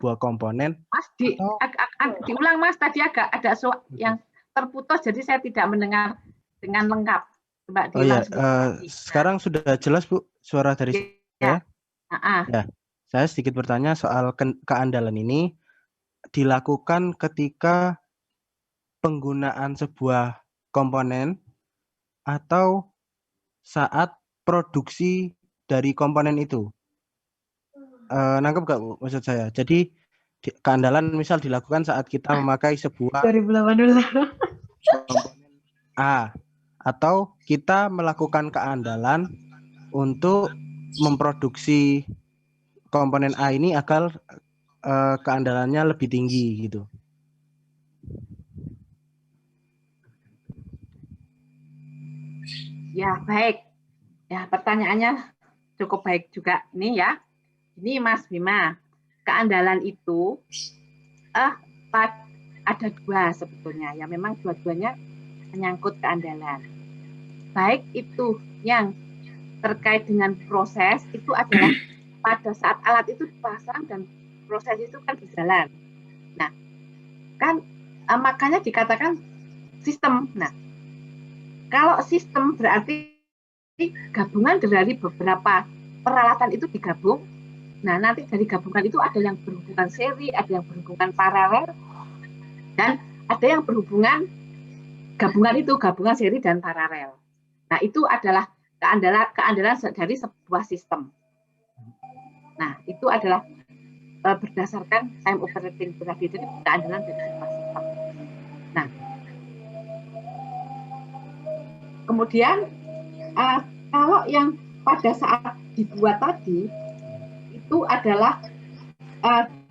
sebuah komponen. Mas, diulang Mas, tadi agak ada yang terputus, jadi saya tidak mendengar dengan lengkap. Coba diulang Sekarang sudah jelas Bu suara dari saya? Ya, saya sedikit bertanya soal keandalan ini dilakukan ketika penggunaan sebuah komponen atau saat produksi dari komponen itu. Nangkep nggak Bu maksud saya? Jadi keandalan misal dilakukan saat kita memakai sebuah 2018 komponen A, atau kita melakukan keandalan untuk memproduksi komponen A ini agar keandalannya lebih tinggi gitu. Ya, baik. Ya, pertanyaannya cukup baik juga nih ya. Ini Mas Bima, keandalan itu ada dua sebetulnya. Ya, memang dua-duanya menyangkut keandalan. Baik itu yang terkait dengan proses, itu adalah pada saat alat itu dipasang dan proses itu kan berjalan. Nah, kan makanya dikatakan sistem. Nah, kalau sistem berarti gabungan dari beberapa peralatan itu digabung. Nah, nanti dari gabungan itu ada yang berhubungan seri, ada yang berhubungan paralel, dan ada yang berhubungan gabungan seri dan paralel. Nah, itu adalah keandalan dari sebuah sistem. Nah, itu adalah berdasarkan time operating tadi, jadi keandalan dari sebuah sistem. Nah, kemudian kalau yang pada saat dibuat tadi itu adalah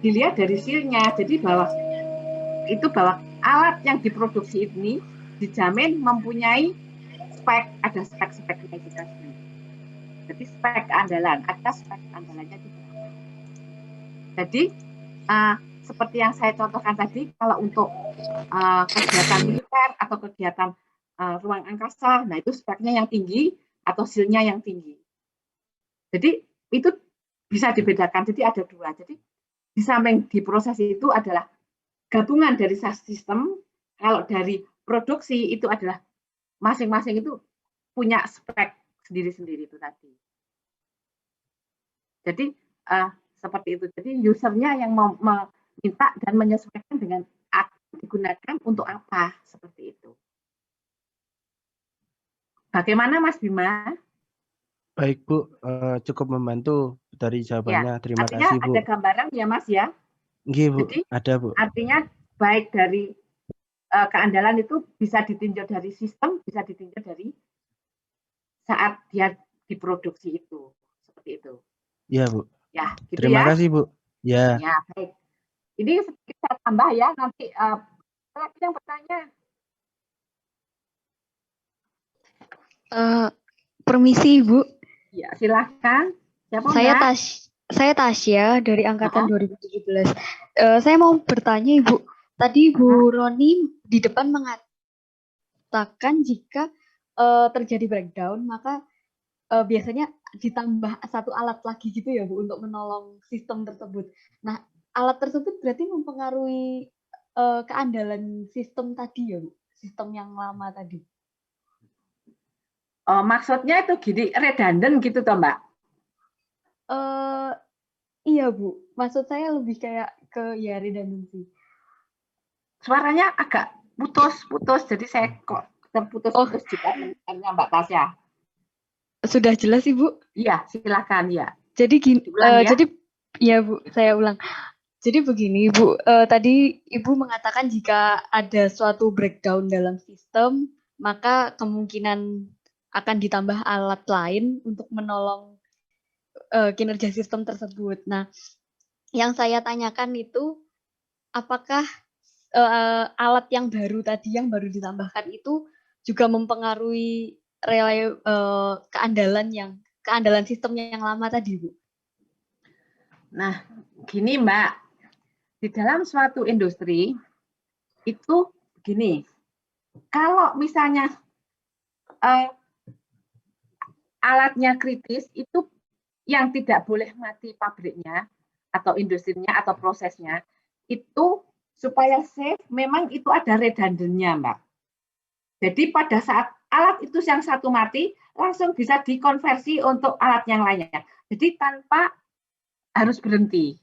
dilihat dari seal-nya, jadi bahwa alat yang diproduksi ini dijamin mempunyai spek, ada spek-speknya juga. Jadi spek keandalan, ada spek keandalannya juga. Jadi seperti yang saya contohkan tadi, kalau untuk kegiatan militer atau kegiatan ruang angkasa, nah itu speknya yang tinggi atau seal-nya yang tinggi. Jadi itu bisa dibedakan. Jadi ada dua. Jadi di samping di proses itu adalah gabungan dari sistem. Kalau dari produksi itu adalah masing-masing itu punya spek sendiri-sendiri itu tadi. Jadi seperti itu. Jadi usernya yang meminta dan menyesuaikan dengan digunakan untuk apa, seperti itu. Bagaimana Mas Bima? Baik Bu, cukup membantu dari jawabannya. Terima kasih Bu. Ada gambaran ya Mas ya? Nggih Bu, jadi, ada Bu. Artinya baik dari keandalan itu bisa ditinjau dari sistem, bisa ditinjau dari saat dia diproduksi itu, seperti itu. Iya Bu. Ya, gitu Terima ya. kasih Bu. Ya. Ya, baik. Ini sedikit saya tambah ya, nanti lagi yang bertanya. Permisi Ibu. Ya, silakan. Siapa Saya Tasya dari angkatan 2017. Saya mau bertanya Ibu. Tadi Bu Roni di depan mengatakan jika terjadi breakdown maka biasanya ditambah satu alat lagi gitu ya Bu untuk menolong sistem tersebut. Nah, alat tersebut berarti mempengaruhi keandalan sistem tadi ya Bu, sistem yang lama tadi. Maksudnya itu gini, redundant gitu toh Mbak? Iya Bu, maksud saya lebih kayak ke ya redundancy. Suaranya agak putus-putus, jadi saya kok terputus-putus juga dengarnya Mbak Tasya. Sudah jelas Ibu? Iya, silakan ya. Jadi gini, ya? jadi ya Bu, saya ulang. Jadi begini Bu, tadi Ibu mengatakan jika ada suatu breakdown dalam sistem, maka kemungkinan akan ditambah alat lain untuk menolong kinerja sistem tersebut. Nah, yang saya tanyakan itu, apakah alat yang baru tadi, yang baru ditambahkan itu juga mempengaruhi keandalan sistem yang lama tadi, Bu? Nah, gini Mbak, di dalam suatu industri itu gini, kalau misalnya alatnya kritis itu yang tidak boleh mati pabriknya atau industrinya atau prosesnya itu supaya safe memang itu ada redundannya, Mbak. Jadi pada saat alat itu yang satu mati langsung bisa dikonversi untuk alat yang lainnya. Jadi tanpa harus berhenti.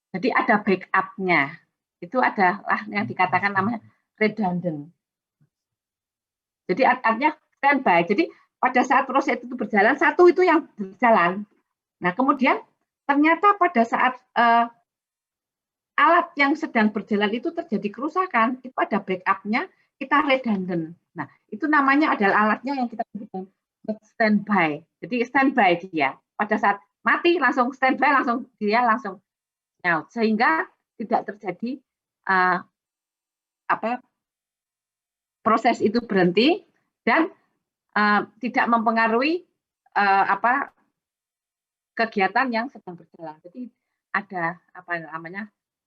Jadi ada backup-nya. Itu adalah yang dikatakan namanya redundant. Jadi artinya standby. Jadi pada saat proses itu berjalan, satu itu yang berjalan. Nah, kemudian ternyata pada saat alat yang sedang berjalan itu terjadi kerusakan, itu ada backup-nya, kita redundant. Nah, itu namanya adalah alatnya yang kita sebutkan standby. Jadi standby dia. Pada saat mati langsung standby, langsung dia langsung nyaut. Sehingga tidak terjadi proses itu berhenti dan tidak mempengaruhi kegiatan yang sedang berjalan. Jadi ada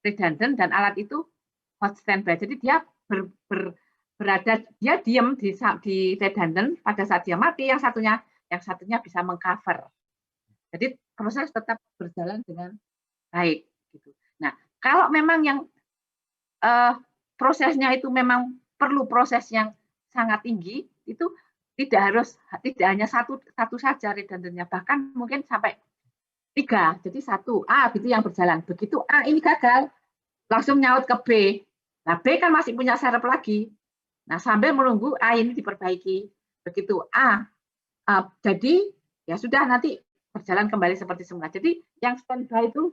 redundant dan alat itu hot standby. Jadi dia berada, dia diam di redundant pada saat dia mati, yang satunya bisa mengcover. Jadi proses tetap berjalan dengan baik. Gitu. Nah, kalau memang yang prosesnya itu memang perlu proses yang sangat tinggi, itu tidak hanya satu saja redundantnya, bahkan mungkin sampai 3. Jadi 1 A gitu yang berjalan. Begitu A ini gagal, langsung nyaut ke B. Nah, B kan masih punya serep lagi. Nah, sambil menunggu A ini diperbaiki. Begitu A jadi ya sudah nanti berjalan kembali seperti semula. Jadi yang standby itu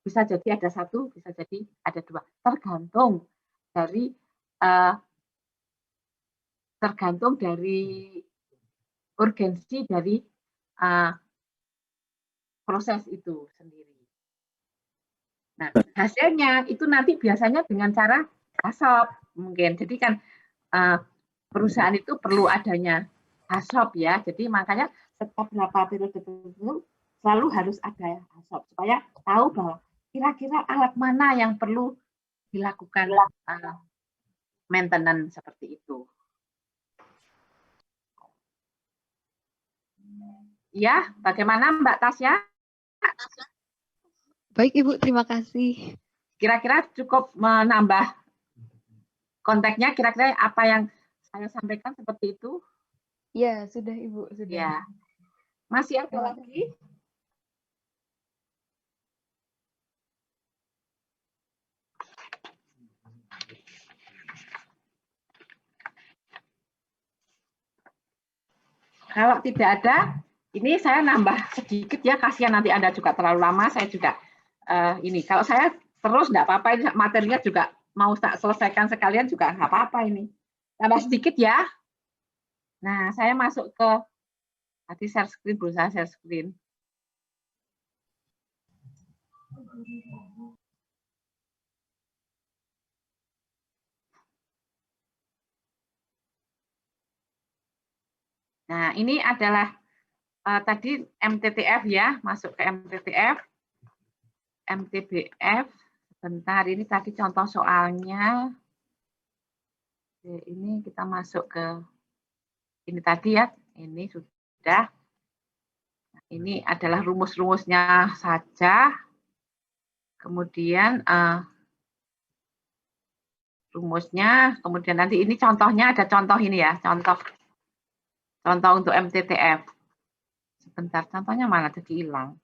bisa jadi ada 1, bisa jadi ada 2. Tergantung dari urgensi dari proses itu sendiri. Nah, hasilnya itu nanti biasanya dengan cara HACCP mungkin. Jadi kan perusahaan itu perlu adanya HACCP ya. Jadi makanya setiap berapa periode tertentu selalu harus ada HACCP supaya tahu bahwa kira-kira alat mana yang perlu dilakukan maintenance seperti itu. Ya, bagaimana Mbak Tasya? Baik Ibu, terima kasih. Kira-kira cukup menambah konteksnya, kira-kira apa yang saya sampaikan seperti itu? Ya, sudah Ibu, sudah. Ya. Masih ada lagi? Kalau tidak ada, ini saya nambah sedikit ya, kasihan nanti Anda juga terlalu lama, saya juga ini. Kalau saya terus enggak apa-apa, ini materinya juga mau tak selesaikan sekalian juga enggak apa-apa ini. Tambah sedikit ya. Nah, saya masuk ke tadi share screen, berusaha share screen. Nah, ini adalah tadi MTTF ya, masuk ke MTTF, MTBF. Sebentar, ini tadi contoh soalnya. Ini kita masuk ke ini tadi ya, ini sudah. Ini adalah rumus-rumusnya saja. Kemudian rumusnya, kemudian nanti ini contohnya ada contoh ini ya, contoh untuk MTTF. Sebentar, contohnya mana tadi hilang.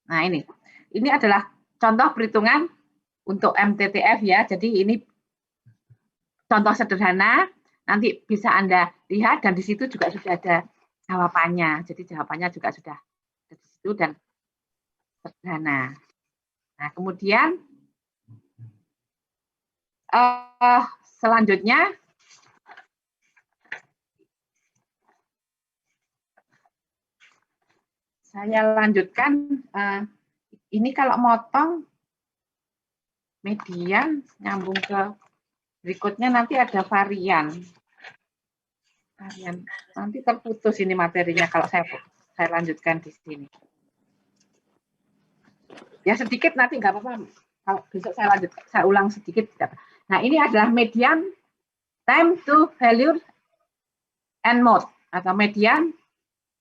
Nah, ini adalah contoh perhitungan untuk MTTF ya. Jadi ini contoh sederhana, nanti bisa Anda lihat dan di situ juga sudah ada jawabannya. Jadi jawabannya juga sudah ada di situ dan sederhana. Nah, kemudian selanjutnya saya lanjutkan, ini kalau motong median nyambung ke berikutnya nanti ada varian. Nanti terputus ini materinya kalau saya lanjutkan di sini. Ya sedikit nanti nggak apa-apa. Kalau besok saya ulang sedikit. Nah, ini adalah median time to failure and mode atau median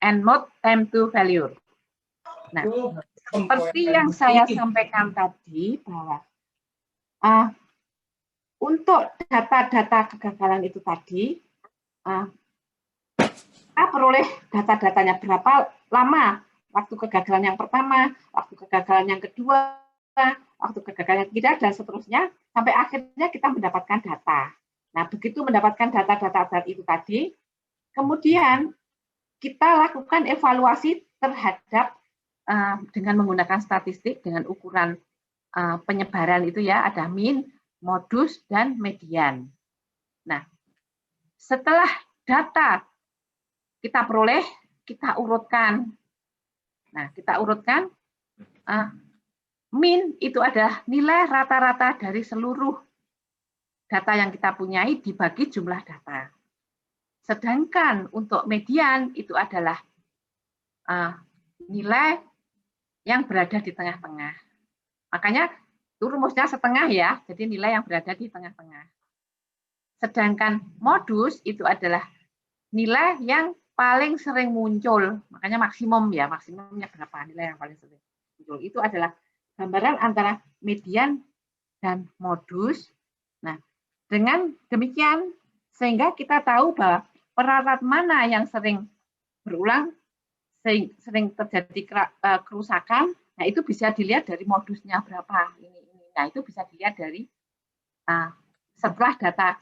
and mode time to failure. Nah, seperti yang saya sampaikan tadi bahwa untuk data-data kegagalan itu tadi, kita peroleh data-datanya berapa lama waktu kegagalan yang pertama, waktu kegagalan yang kedua, waktu kegagalan yang ketiga, dan seterusnya, sampai akhirnya kita mendapatkan data. Nah, begitu mendapatkan data-data itu tadi, kemudian kita lakukan evaluasi terhadap dengan menggunakan statistik, dengan ukuran penyebaran itu ya, ada min, modus, dan median. Nah, setelah data kita peroleh, kita urutkan. Nah, kita urutkan, min itu adalah nilai rata-rata dari seluruh data yang kita punyai dibagi jumlah data. Sedangkan untuk median itu adalah nilai yang berada di tengah-tengah. Makanya itu rumusnya setengah ya, jadi nilai yang berada di tengah-tengah. Sedangkan modus itu adalah nilai yang paling sering muncul, makanya maksimum ya, maksimumnya berapa nilai yang paling sering muncul. Itu adalah gambaran antara median dan modus. Nah, dengan demikian sehingga kita tahu bahwa peralat mana yang sering berulang, sering terjadi kerusakan. Nah, itu bisa dilihat dari modusnya berapa ini. Nah, itu bisa dilihat dari setelah data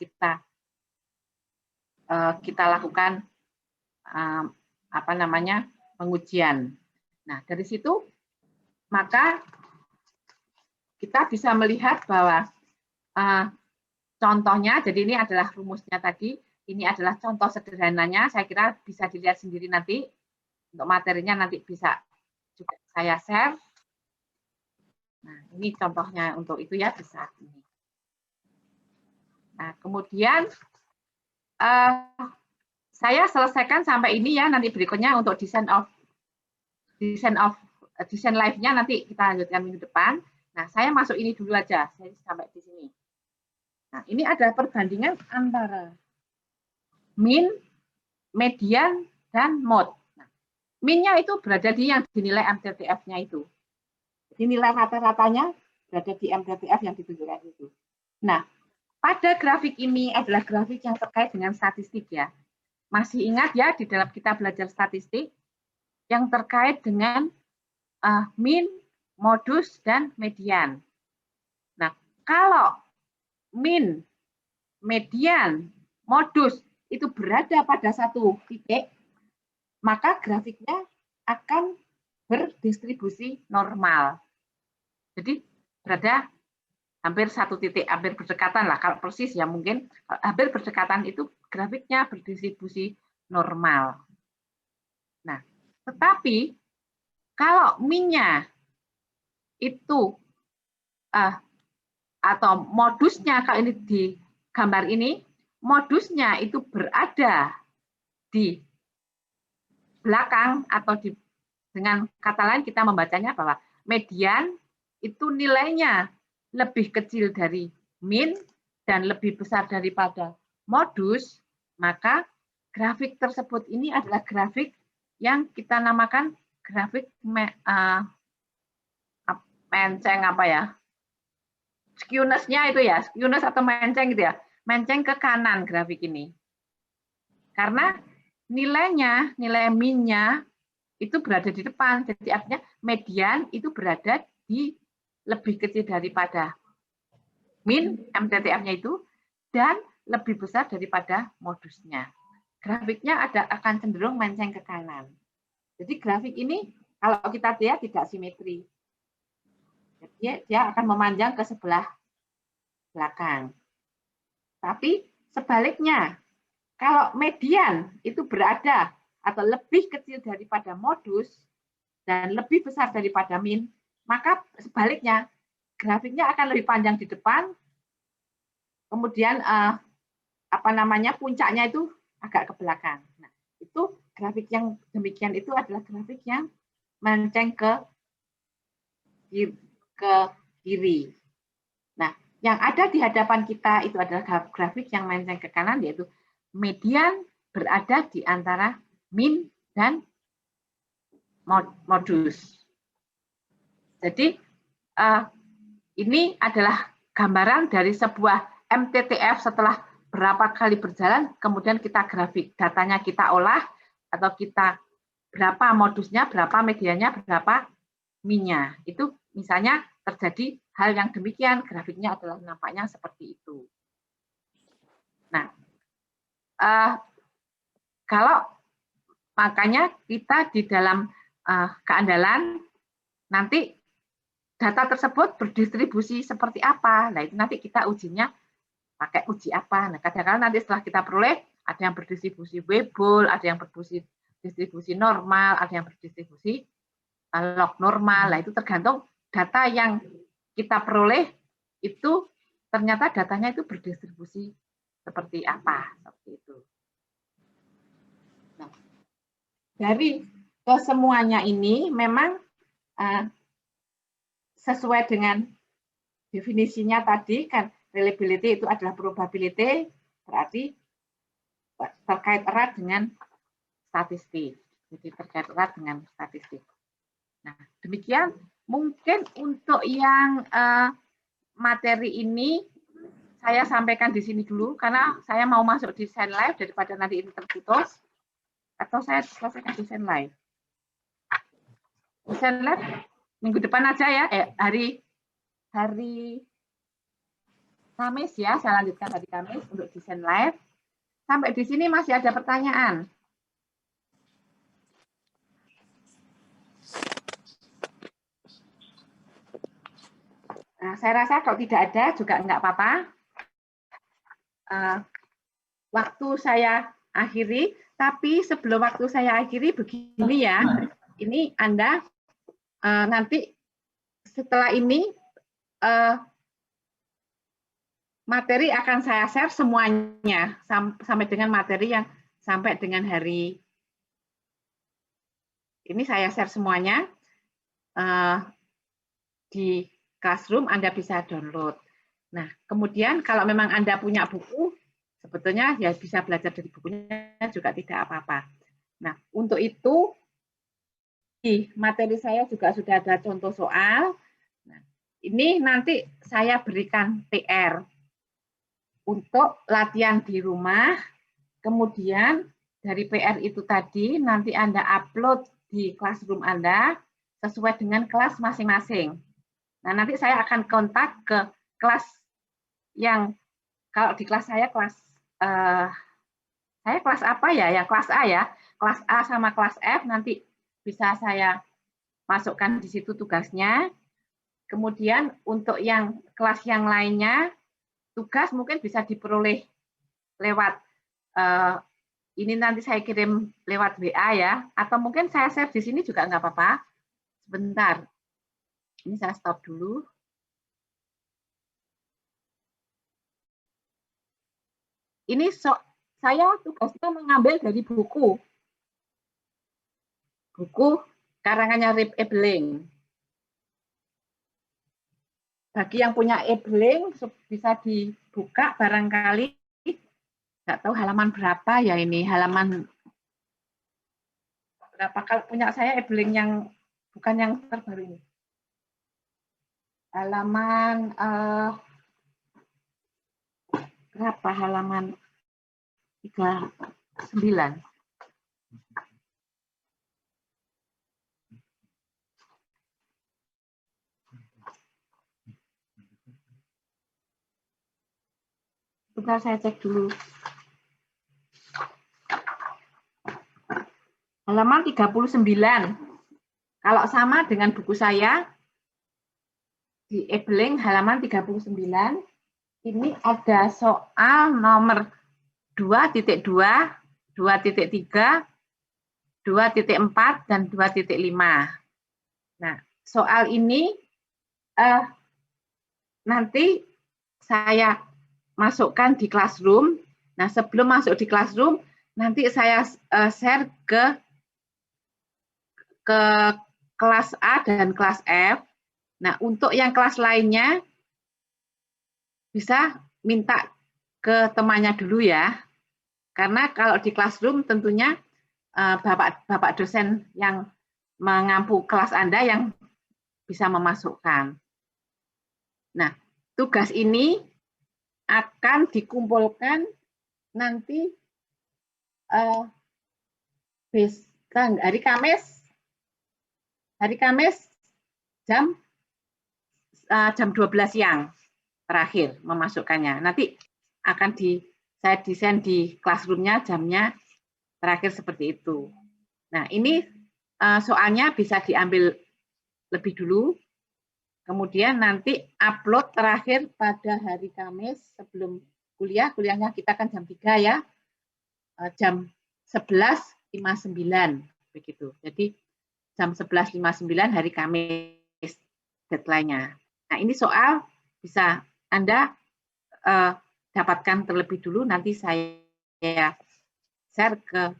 kita lakukan pengujian. Nah, dari situ maka kita bisa melihat bahwa contohnya, jadi ini adalah rumusnya tadi, ini adalah contoh sederhananya, saya kira bisa dilihat sendiri nanti, untuk materinya nanti bisa juga saya share. Nah, ini contohnya untuk itu ya, bisa ini. Nah, kemudian saya selesaikan sampai ini ya, nanti berikutnya untuk design live-nya nanti kita lanjutkan minggu depan. Nah, saya masuk ini dulu aja, saya sampai di sini. Nah, ini ada perbandingan antara min, median, dan mode. Nah, min-nya itu berada di yang dinilai MTTF-nya itu. Jadi nilai rata-ratanya berada di MTTF yang ditunjukkan itu. Nah, pada grafik ini adalah grafik yang terkait dengan statistik ya. Masih ingat ya di dalam kita belajar statistik yang terkait dengan min, modus, dan median. Nah, kalau min, median, modus itu berada pada satu titik, maka grafiknya akan berdistribusi normal. Jadi berada hampir satu titik, hampir berdekatan lah, kalau persis ya mungkin hampir berdekatan itu grafiknya berdistribusi normal. Nah, tetapi kalau min-nya itu atau modusnya, kalau ini di gambar ini, modusnya itu berada di belakang atau dengan kata lain kita membacanya bahwa median itu nilainya lebih kecil dari min dan lebih besar daripada modus, maka grafik tersebut ini adalah grafik yang kita namakan grafik menceng skewness-nya itu ya, skewness atau menceng gitu ya, menceng ke kanan grafik ini. Karena nilainya, nilai min-nya itu berada di depan, jadi artinya median itu berada di lebih kecil daripada min, MTTF-nya itu, dan lebih besar daripada modusnya. Grafiknya akan cenderung menceng ke kanan. Jadi grafik ini kalau kita lihat tidak simetri. Jadi dia akan memanjang ke sebelah belakang. Tapi sebaliknya, kalau median itu berada atau lebih kecil daripada modus dan lebih besar daripada min, maka sebaliknya grafiknya akan lebih panjang di depan, kemudian puncaknya itu agak ke belakang. Nah, itu grafik yang demikian itu adalah grafik yang menceng ke kiri. Nah, yang ada di hadapan kita itu adalah grafik yang menceng ke kanan, yaitu median berada di antara min dan modus. Jadi ini adalah gambaran dari sebuah MTTF setelah berapa kali berjalan, kemudian kita grafik. Datanya kita olah, atau kita berapa modusnya, berapa medianya, berapa minnya. Itu misalnya terjadi hal yang demikian, grafiknya adalah nampaknya seperti itu. Nah, kalau makanya kita di dalam keandalan nanti data tersebut berdistribusi seperti apa. Nah, itu nanti kita ujinya pakai uji apa. Nah, kadang-kadang nanti setelah kita peroleh, ada yang berdistribusi Weibull, ada yang berdistribusi normal, ada yang berdistribusi log normal. Nah, itu tergantung data yang kita peroleh itu ternyata datanya itu berdistribusi seperti apa. Seperti itu. Nah, dari kesemuanya ini memang sesuai dengan definisinya tadi kan, reliability itu adalah probability, berarti terkait erat dengan statistik. Jadi terkait erat dengan statistik. Nah, demikian mungkin untuk yang materi ini saya sampaikan di sini dulu karena saya mau masuk desain live daripada nanti ini terputus, atau saya selesaikan desain live. Desain live minggu depan aja ya, hari Kamis ya, saya lanjutkan hari Kamis untuk desain live. Sampai di sini masih ada pertanyaan? Nah, saya rasa kalau tidak ada juga enggak apa-apa. Waktu saya akhiri, tapi sebelum waktu saya akhiri begini ya, ini Anda nanti setelah ini materi akan saya share semuanya sampai dengan materi yang sampai dengan hari ini saya share semuanya di Classroom, Anda bisa download. Nah, kemudian kalau memang Anda punya buku, sebetulnya ya bisa belajar dari bukunya juga tidak apa-apa. Nah, untuk itu di materi saya juga sudah ada contoh soal. Nah, ini nanti saya berikan PR untuk latihan di rumah. Kemudian dari PR itu tadi nanti Anda upload di Classroom Anda sesuai dengan kelas masing-masing. Nah, nanti saya akan kontak ke kelas yang, kalau di kelas saya kelas apa ya? Ya kelas A ya. Kelas A sama kelas F nanti bisa saya masukkan di situ tugasnya. Kemudian untuk yang kelas yang lainnya, tugas mungkin bisa diperoleh lewat ini nanti saya kirim lewat WA ya, atau mungkin saya share di sini juga nggak apa-apa. Sebentar, ini saya stop dulu. Ini saya tugasnya mengambil dari buku karangannya Rip Ebeling. Bagi yang punya Ebeling bisa dibuka barangkali. Nggak tahu halaman berapa ya ini, halaman berapa, kalau punya saya Ebeling yang bukan yang terbaru ini. Halaman berapa, halaman 39. Bentar saya cek dulu. Halaman 39. Kalau sama dengan buku saya, di Ebeling halaman 39, ini ada soal nomor 2.2, 2.3, 2.4, dan 2.5. Nah, soal ini nanti saya masukkan di Classroom. Nah, sebelum masuk di Classroom, nanti saya share ke kelas A dan kelas F. Nah, untuk yang kelas lainnya bisa minta ke temannya dulu ya. Karena kalau di Classroom tentunya Bapak dosen yang mengampu kelas Anda yang bisa memasukkan. Nah, tugas ini akan dikumpulkan nanti hari Kamis jam 12 siang terakhir memasukkannya. Nanti akan saya desain di classroom-nya jamnya terakhir seperti itu. Nah, ini soalnya bisa diambil lebih dulu, kemudian nanti upload terakhir pada hari Kamis sebelum kuliahnya kita kan jam 3 ya, jam 11.59 begitu. Jadi jam 11.59 hari Kamis deadline-nya. Nah, ini soal bisa Anda dapatkan terlebih dulu, nanti saya share ke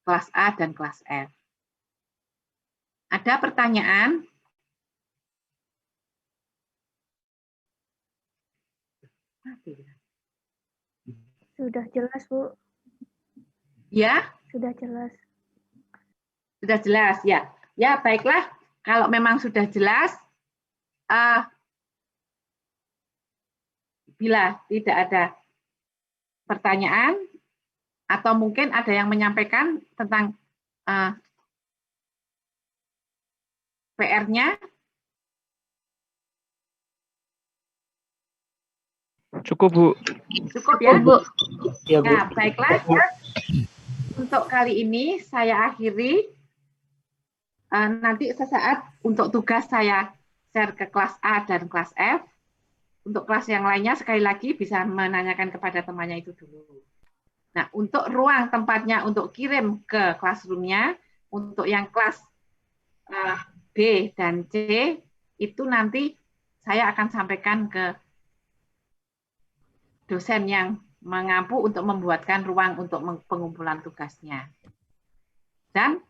kelas A dan kelas F. Ada pertanyaan? Sudah jelas, Bu. Ya? Sudah jelas. Sudah jelas, ya. Ya, baiklah. Kalau memang sudah jelas, bila tidak ada pertanyaan, atau mungkin ada yang menyampaikan tentang PR-nya. Cukup, Bu. Cukup ya? Bu. Ya, Bu. Nah, baiklah. Untuk kali ini saya akhiri. Nanti sesaat untuk tugas saya share ke kelas A dan kelas F. Untuk kelas yang lainnya sekali lagi bisa menanyakan kepada temannya itu dulu. Nah, untuk ruang tempatnya untuk kirim ke classroom-nya, untuk yang kelas B dan C, itu nanti saya akan sampaikan ke dosen yang mengampu untuk membuatkan ruang untuk pengumpulan tugasnya. Dan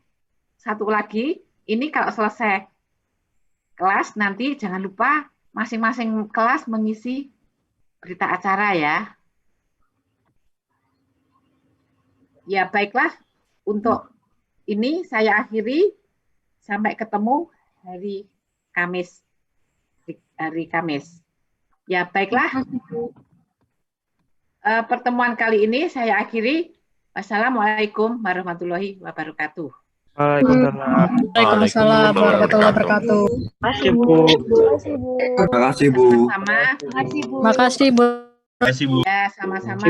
satu lagi, ini kalau selesai kelas, nanti jangan lupa masing-masing kelas mengisi berita acara ya. Ya, baiklah. Untuk ini saya akhiri. Sampai ketemu hari Kamis. Ya, baiklah. Pertemuan kali ini saya akhiri. Wassalamualaikum warahmatullahi wabarakatuh. Waalaikumsalam warahmatullahi wabarakatuh. Makasih, Bu. Sama-sama. Makasih, Bu. Ya, sama-sama.